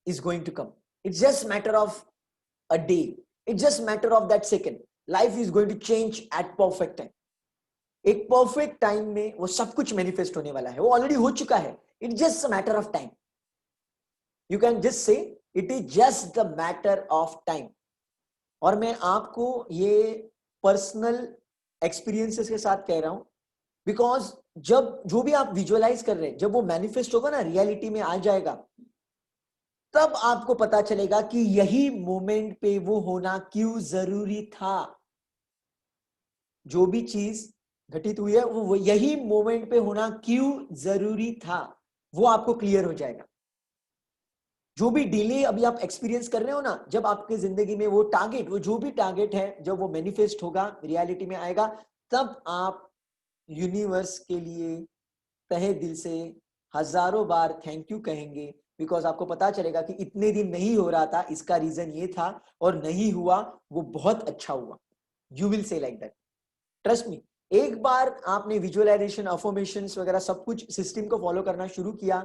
is going to come. It's just matter of a day, it's just matter of that second. Life is going to change at perfect time. एक परफेक्ट टाइम में वो सब कुछ मैनिफेस्ट होने वाला है, वो ऑलरेडी हो चुका है. It's just a matter of time. You can just say it is just the matter of time. और मैं आपको ये पर्सनल एक्सपीरियंसेस के साथ कह रहा हूं, बिकॉज जब जो भी आप विजुअलाइज कर रहे हैं, जब वो मैनिफेस्ट होगा ना, रियलिटी में आ जाएगा, तब आपको पता चलेगा कि यही मोमेंट पे वो होना क्यों जरूरी था. जो भी चीज घटित हुई है वो यही मोमेंट पे होना क्यों जरूरी था, वो आपको क्लियर हो जाएगा. जो भी डिले अभी आप एक्सपीरियंस कर रहे हो ना, जब आपके जिंदगी में वो टारगेट, वो जो भी टारगेट है, जब वो मैनिफेस्ट होगा, रियलिटी में आएगा, तब आप यूनिवर्स के लिए तहे दिल से हजारों बार थैंक यू कहेंगे. बिकॉज आपको पता चलेगा कि इतने दिन नहीं हो रहा था, इसका रीजन ये था, और नहीं हुआ वो बहुत अच्छा हुआ. You will say like that. Trust me. एक बार आपने विजुअलाइजेशन, अफर्मेशंस वगैरह सब कुछ सिस्टम को फॉलो करना शुरू किया,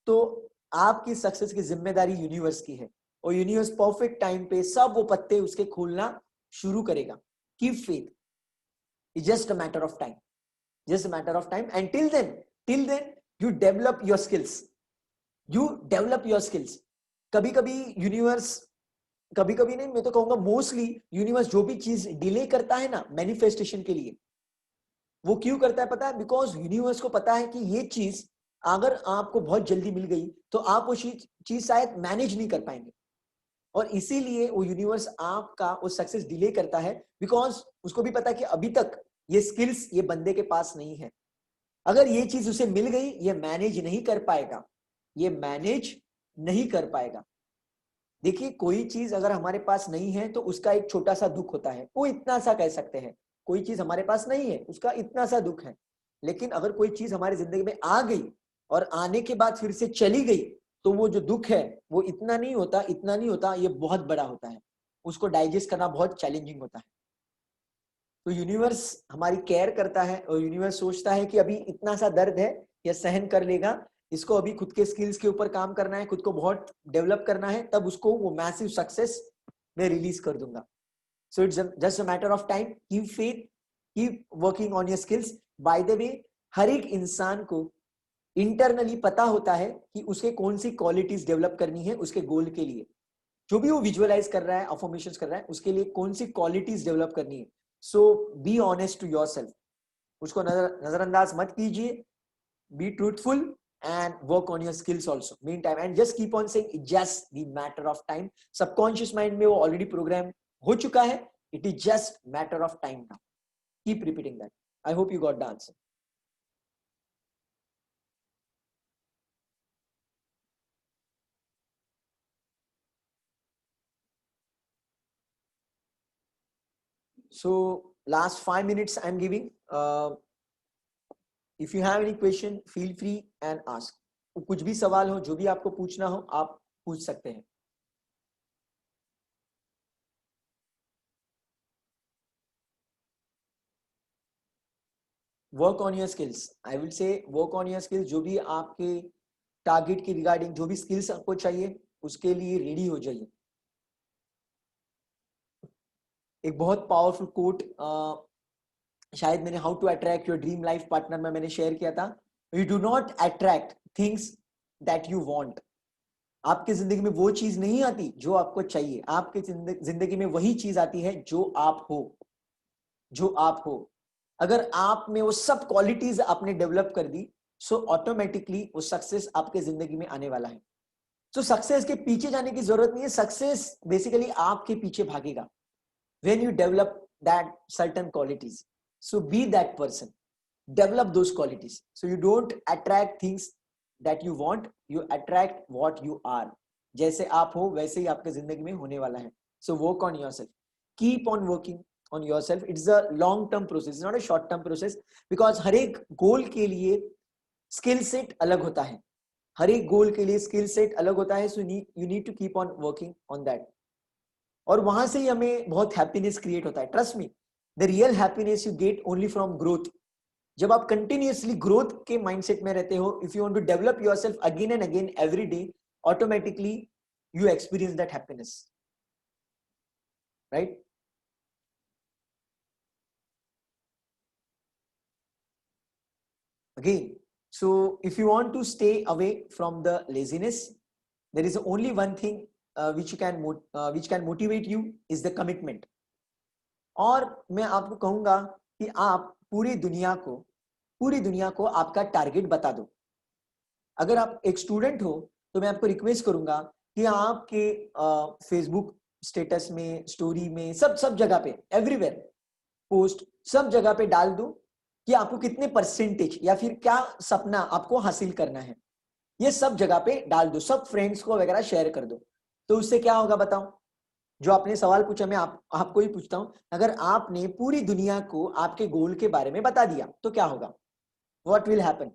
तो आपकी सक्सेस की जिम्मेदारी यूनिवर्स की है, और यूनिवर्स परफेक्ट टाइम पे सब वो पत्ते उसके खोलना शुरू करेगा. Keep faith. It's just a matter of time. just a matter of time. And till then you develop your skills. कभी कभी यूनिवर्स, कभी कभी नहीं, मैं तो कहूंगा मोस्टली यूनिवर्स जो भी चीज डिले करता है ना मैनिफेस्टेशन के लिए, वो क्यों करता है पता है? बिकॉज यूनिवर्स को पता है कि ये चीज अगर आपको बहुत जल्दी मिल गई तो आप वो चीज शायद मैनेज नहीं कर पाएंगे, और इसीलिए वो यूनिवर्स आपका वो सक्सेस डिले करता है. बिकॉज उसको भी पता है कि अभी तक ये स्किल्स ये बंदे के पास नहीं है. अगर ये चीज उसे मिल गई, ये मैनेज नहीं कर पाएगा, ये मैनेज नहीं कर पाएगा. देखिए, कोई चीज अगर हमारे पास नहीं है तो उसका एक छोटा सा दुख होता है, वो इतना सा कह सकते हैं. कोई चीज हमारे पास नहीं है, उसका इतना सा दुख है. लेकिन अगर कोई चीज हमारी जिंदगी में आ गई और आने के बाद फिर से चली गई, तो वो जो दुख है वो इतना नहीं होता, इतना नहीं होता, ये बहुत बड़ा होता है. उसको डाइजेस्ट करना बहुत चैलेंजिंग होता है. तो यूनिवर्स हमारी केयर करता है, और यूनिवर्स सोचता है कि अभी इतना सा दर्द है, ये सहन कर लेगा, इसको अभी खुद के स्किल्स के ऊपर काम करना है, खुद को बहुत डेवलप करना है, तब उसको वो मैसिव सक्सेस में रिलीज कर दूंगा. So it's just a matter of time. Keep faith, keep working on your skills. By the way, हर एक इंसान को इंटरनली पता होता है कि उसे कौन सी क्वालिटीज डेवलप करनी है उसके गोल के लिए. जो भी वो विजुअलाइज कर रहा है, अफर्मेशंस कर रहा है, उसके लिए कौन सी क्वालिटीज डेवलप करनी है. सो बी ऑनेस्ट टू योरसेल्फ. उसको नजरअंदाज मत कीजिए. Be truthful and work on your skills also meantime, and just keep on saying it's just the matter of time. subconscious mind में वो already program हो चुका है. it is just matter of time now. keep repeating that. I hope you got the answer. So last 5 minutes I'm giving. If you have any question, feel free and ask. कुछ भी सवाल हो, जो भी आपको पूछना हो, आप पूछ सकते हैं. Work on your skills. I will से वर्क ऑन योर स्किल्स. जो भी आपके टारगेट की रिगार्डिंग जो भी स्किल्स आपको चाहिए, उसके लिए रेडी हो जाइए. एक बहुत पावरफुल कोट शायद मैंने how to attract your dream life partner में मैंने शेयर किया था. You do not attract things that you want. आपकी जिंदगी में वो चीज नहीं आती जो आपको चाहिए. आपकी जिंदगी में वही चीज आती है जो आप हो, जो आप हो. अगर आप में वो सब क्वालिटीज आपने डेवलप कर दी, सो ऑटोमेटिकली वो सक्सेस आपके जिंदगी में आने वाला है. तो सक्सेस के पीछे जाने की जरूरत नहीं है. सक्सेस बेसिकली आपके पीछे भागेगा when you develop that certain qualities. So be that person, develop those qualities. So you don't attract things that you want, you attract what you are. जैसे आप हो वैसे ही आपके जिंदगी में होने वाला है. So work on yourself, keep on working on yourself. It's a long term process, it's not a short term process, because हर एक गोल के लिए स्किल सेट अलग होता है. हर एक गोल के लिए स्किल सेट अलग होता है. So you need to keep on working on that. और वहां से ही हमें बहुत हैप्पीनेस क्रिएट होता है. Trust me, the real happiness you get only from growth. जब आप कंटिन्यूअसली ग्रोथ के माइंडसेट में रहते हो, if you want to develop yourself again and again every day, automatically you experience that happiness, right? Again, so if you want to stay away from the laziness, there is only one thing which can motivate you, is the commitment. और मैं आपको कहूंगा कि आप पूरी दुनिया को आपका टारगेट बता दो। अगर आप एक स्टूडेंट हो तो मैं आपको रिक्वेस्ट करूंगा कि आपके फेसबुक स्टेटस में, स्टोरी में, सब जगह पे, एवरीवेयर पोस्ट, सब जगह पे डाल दो कि आपको कितने परसेंटेज या फिर क्या सपना आपको हासिल करना है। ये सब जगह पे डाल दो, सब फ्रेंड्स को वगैरह शेयर कर दो। तो उससे क्या होगा बताओ? जो आपने सवाल पूछा, मैं आपको ही पूछता हूं, अगर आपने पूरी दुनिया को आपके गोल के बारे में बता दिया तो क्या होगा? What will happen?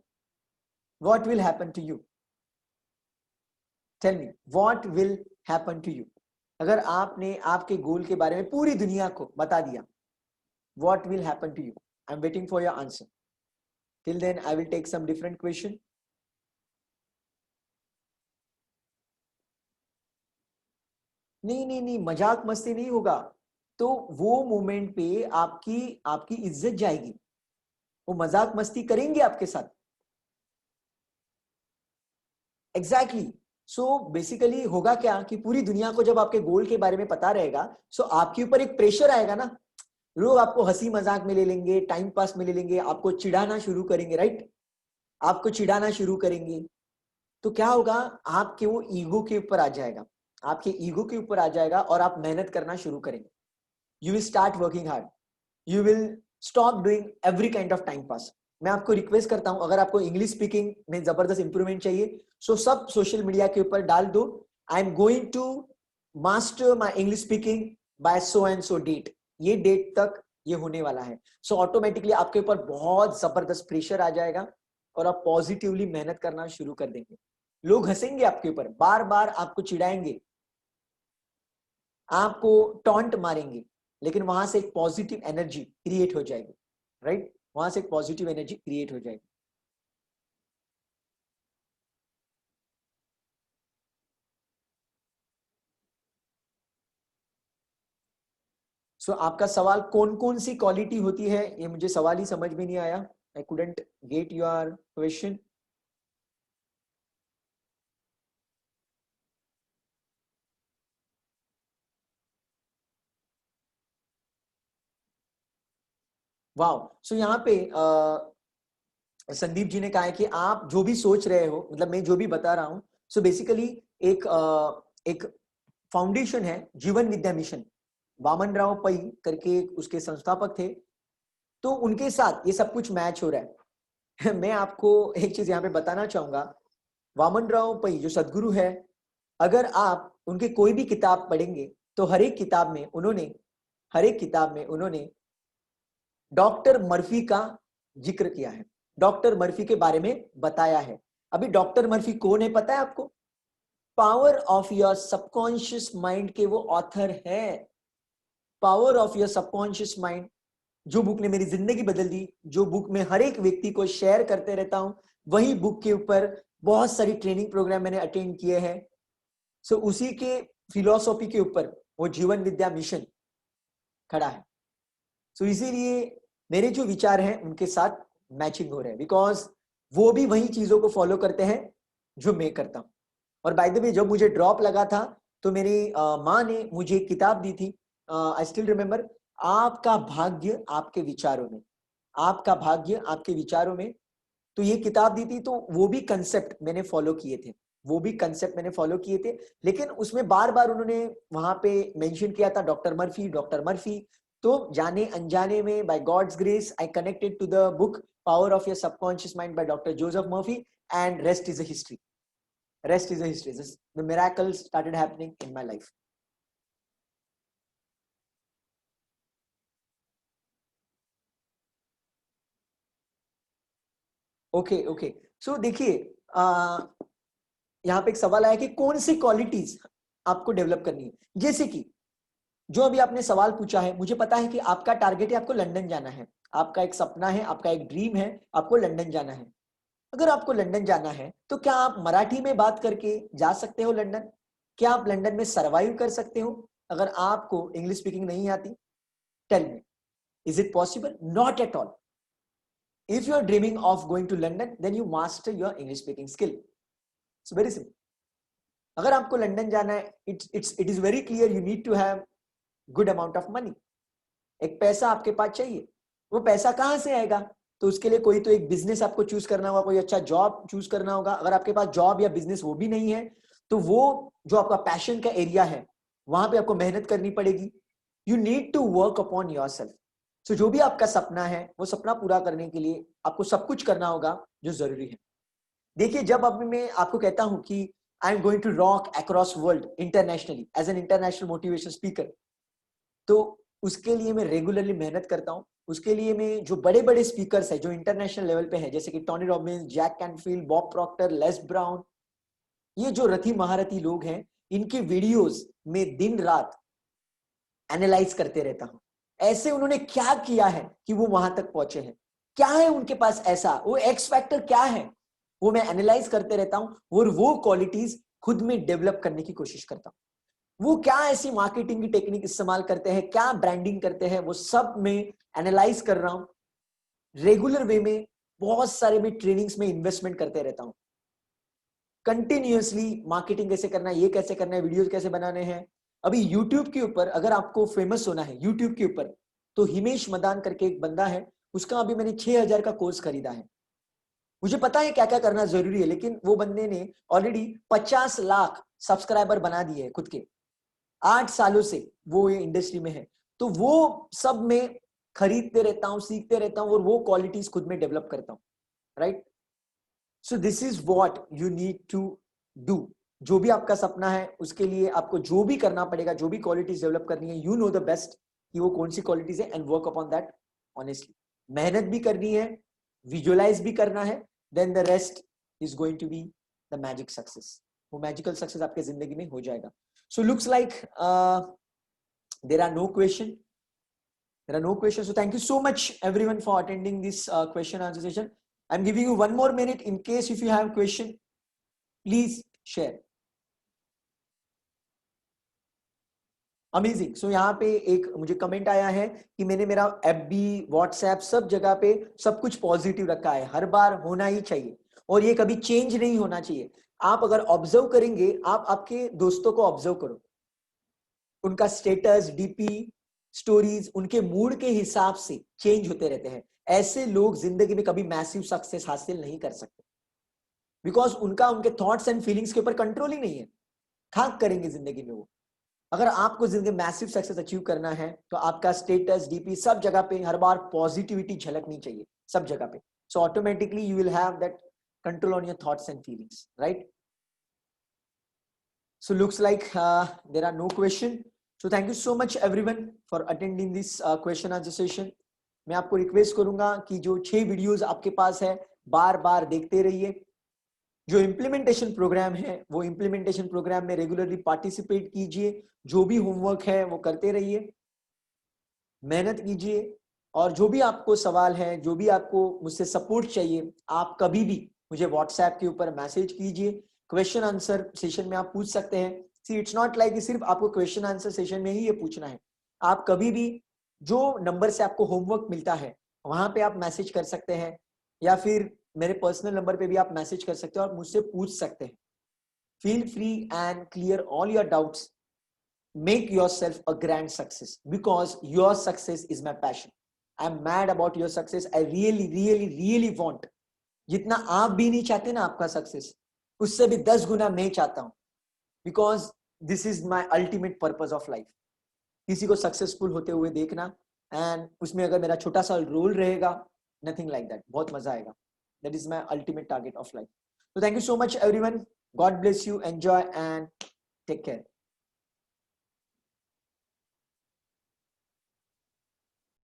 What will happen to you? Tell me, what will happen to you? अगर आपने आपके गोल के बारे में पूरी दुनिया को बता दिया, what will happen to you? I am waiting for your answer. Till then, I will take some different question. नहीं, मजाक मस्ती नहीं होगा। तो वो मोमेंट पे आपकी आपकी इज्जत जाएगी। वो मजाक मस्ती करेंगे आपके साथ। एग्जैक्टली। सो बेसिकली होगा क्या कि पूरी दुनिया को जब आपके गोल के बारे में पता रहेगा, सो आपके ऊपर एक प्रेशर आएगा ना। लोग आपको हंसी मजाक में ले लेंगे, टाइम पास में ले लेंगे, आपको चिढ़ाना शुरू करेंगे, राइट? आपको चिढ़ाना शुरू करेंगे। तो क्या होगा, आपके वो ईगो के ऊपर आ जाएगा, आपके ईगो के ऊपर आ जाएगा और आप मेहनत करना शुरू करेंगे। You will start working hard, you will stop doing every kind of time pass. मैं आपको रिक्वेस्ट करता हूं, अगर आपको इंग्लिश स्पीकिंग में जबरदस्त इंप्रूवमेंट चाहिए, सो सब सोशल मीडिया के ऊपर डाल दो, I am going to master my English speaking by so and so date. ये डेट तक ये होने वाला है। सो ऑटोमेटिकली आपके ऊपर बहुत जबरदस्त प्रेशर आ जाएगा और आप पॉजिटिवली मेहनत करना शुरू कर देंगे। लोग हंसेंगे आपके ऊपर, बार बार आपको चिढ़ाएंगे, आपको टॉन्ट मारेंगे, लेकिन वहां से एक पॉजिटिव एनर्जी क्रिएट हो जाएगी, राइट? वहां से एक पॉजिटिव एनर्जी क्रिएट हो जाएगी। सो आपका सवाल कौन कौन सी क्वालिटी होती है, ये मुझे सवाल ही समझ में नहीं आया। I couldn't get your question. Wow. So यहाँ पे संदीप जी ने कहा है कि आप जो भी सोच रहे हो, मतलब मैं जो भी बता रहा हूं, सो बेसिकली एक फाउंडेशन है, जीवन विद्या मिशन। वामन राव पै करके उसके संस्थापक थे, तो उनके साथ ये सब कुछ मैच हो रहा है। मैं आपको एक चीज यहाँ पे बताना चाहूंगा। वामन राव पै जो सदगुरु है, अगर आप उनके कोई भी किताब पढ़ेंगे तो हर एक किताब में उन्होंने डॉक्टर मर्फी का जिक्र किया है, डॉक्टर मर्फी के बारे में बताया है। अभी डॉक्टर मर्फी कौन है पता है आपको? Power of your subconscious mind के वो ऑथर है। Power of your subconscious mind, जो बुक ने मेरी जिंदगी बदल दी, जो बुक में हर एक व्यक्ति को शेयर करते रहता हूं, वही बुक के ऊपर बहुत सारी ट्रेनिंग प्रोग्राम मैंने अटेंड किए हैं। सो उसी के फिलॉसफी के ऊपर वो जीवन विद्या मिशन खड़ा है। सो इसीलिए मेरे जो विचार हैं उनके साथ मैचिंग हो रहे हैं, बिकॉज वो भी वही चीजों को फॉलो करते हैं जो मैं करता हूं। और बाय द वे, जब मुझे ड्रॉप लगा था तो मेरी माँ ने मुझे एक किताब दी थी, आई स्टिल रिमेम्बर, आपका भाग्य आपके विचारों में, आपका भाग्य आपके विचारों में। तो ये किताब दी थी, तो वो भी कंसेप्ट मैंने फॉलो किए थे, लेकिन उसमें बार बार उन्होंने वहां पे मेंशन किया था डॉक्टर मर्फी। तो जाने अनजाने में, by God's grace, I connected to the book power of your subconscious mind by doctor Joseph Murphy, and rest is a history. The miracles started happening in my life. Okay. So देखिए, यहाँ पे एक सवाल आया कि कौन सी qualities आपको डेवलप करनी है। जैसे कि जो अभी आपने सवाल पूछा है, मुझे पता है कि आपका टारगेट है, आपको लंदन जाना है, आपका एक सपना है, आपका एक ड्रीम है, आपको लंदन जाना है। अगर आपको लंदन जाना है तो क्या आप मराठी में बात करके जा सकते हो लंदन? क्या आप लंदन में सरवाइव कर सकते हो अगर आपको इंग्लिश स्पीकिंग नहीं आती? Tell me, is it possible? Not at all. If you are dreaming of going to London, then you master your English speaking skill. It's very simple. अगर आपको लंदन जाना है, it is very clear you need to have good amount of money. एक पैसा आपके पास चाहिए. वो पैसा कहाँ से आएगा? तो उसके लिए कोई तो एक बिजनेस आपको चूज करना होगा, कोई अच्छा जॉब चूज करना होगा. अगर आपके पास जॉब या बिजनेस वो भी नहीं है, तो वो जो आपका पैशन का एरिया है, वहां पे आपको मेहनत करनी पड़ेगी. You need to work upon yourself. So जो भी आपका सपना है, वो सपना पूरा करने के लिए आपको सब कुछ करना होगा जो जरूरी है. देखिए, जब अब मैं आपको कहता हूं कि I am going to rock across world internationally as an international motivation speaker, तो उसके लिए मैं रेगुलरली मेहनत करता हूं. उसके लिए मैं जो बड़े बड़े स्पीकर्स है, जो इंटरनेशनल लेवल पे है, जैसे कि Tony Robbins, Jack Canfield, Bob Proctor, Les Brown, ये जो रथी महारथी लोग हैं, इनके वीडियोस में दिन रात एनालाइज करते रहता हूं. ऐसे उन्होंने क्या किया है कि वो वहां तक पहुंचे हैं? क्या है उनके पास ऐसा? वो एक्स फैक्टर क्या है? वो मैं एनालाइज करते रहता हूं और वो क्वालिटीज खुद में डेवलप करने की कोशिश करता हूं. वो क्या ऐसी मार्केटिंग की टेक्निक इस्तेमाल करते हैं, क्या ब्रांडिंग करते हैं, वो सब मैं एनालाइज कर रहा हूं. रेगुलर वे में बहुत सारे मैं ट्रेनिंग्स में इन्वेस्टमेंट करते रहता हूं. कंटिन्यूअसली मार्केटिंग कैसे करना है, ये कैसे करना है, वीडियोस कैसे बनाने हैं. अभी YouTube के ऊपर अगर आपको फेमस होना है YouTube के ऊपर, तो हिमेश मदान करके एक बंदा है, उसका अभी मैंने 6,000 का कोर्स खरीदा है. मुझे पता है क्या क्या करना जरूरी है, लेकिन वो बंदे ने ऑलरेडी 50 लाख सब्सक्राइबर बना दिए खुद के. 8 सालों से वो ये इंडस्ट्री में है. तो वो सब में खरीदते रहता हूं, सीखते रहता हूं और वो क्वालिटीज खुद में डेवलप करता हूं. Right? So this is what you need to do. जो भी आपका सपना है, उसके लिए आपको जो भी करना पड़ेगा, जो भी क्वालिटीज डेवलप करनी है, यू नो द बेस्ट कि वो कौन सी क्वालिटीज है, and work upon that honestly. मेहनत भी करनी है, विजुअलाइज भी करना है, then the rest is going to be the magic success. वो मैजिकल सक्सेस आपके जिंदगी में हो जाएगा. So looks like there are no question. There are no questions. So thank you so much everyone for attending this question answer session. I'm giving you one more minute in case if you have question, please share. Amazing. So यहाँ पे एक मुझे comment आया है कि मैंने मेरा FB, WhatsApp सब जगह पे सब कुछ पॉजिटिव रखा है. हर बार होना ही चाहिए और ये कभी चेंज नहीं होना चाहिए. आप अगर ऑब्जर्व करेंगे, आप आपके दोस्तों को ऑब्जर्व करो, उनका स्टेटस, डीपी, स्टोरीज, उनके मूड के हिसाब से चेंज होते रहते हैं. ऐसे लोग जिंदगी में कभी मैसिव सक्सेस हासिल नहीं कर सकते, बिकॉज उनका उनके थॉट्स एंड फीलिंग्स के ऊपर कंट्रोल ही नहीं है. खाक करेंगे जिंदगी में वो. अगर आपको जिंदगी में मैसिव सक्सेस अचीव करना है, तो आपका स्टेटस, डीपी सब जगह पे हर बार पॉजिटिविटी झलकनी चाहिए, सब जगह पे. सो automatically you will have that control on your thoughts and feelings. Right? So looks like there are no question. So thank you so much everyone for attending this question answer session. मैं आपको request करूंगा कि जो 6 videos आपके पास है, बार बार देखते रहिए. जो इम्प्लीमेंटेशन प्रोग्राम है, वो इम्प्लीमेंटेशन प्रोग्राम में रेगुलरली पार्टिसिपेट कीजिए. जो भी होमवर्क है वो करते रहिए, मेहनत कीजिए. और जो भी आपको सवाल है, जो भी आपको मुझसे सपोर्ट चाहिए, आप कभी भी मुझे व्हाट्सएप के ऊपर मैसेज कीजिए. क्वेश्चन आंसर सेशन में आप पूछ सकते हैं. सी इट्स नॉट लाइक सिर्फ आपको क्वेश्चन आंसर सेशन में ही ये पूछना है. आप कभी भी जो नंबर से आपको होमवर्क मिलता है, वहां पे आप मैसेज कर सकते हैं, या फिर मेरे पर्सनल नंबर पे भी आप मैसेज कर सकते हैं और मुझसे पूछ सकते हैं. Feel free and clear all your doubts. Make yourself a grand success because your success is my passion. I'm mad about your success. I really, really, really want. जितना आप भी नहीं चाहते ना आपका सक्सेस, उससे भी 10 गुना मैं चाहता हूं. Because this is my ultimate purpose of life. किसी को सक्सेसफुल होते हुए देखना, एंड उसमें अगर मेरा छोटा सा रोल रहेगा, नथिंग लाइक दैट, बहुत मजा आएगा. That is my ultimate target of life. So thank you so much everyone. God bless you. Enjoy and take care.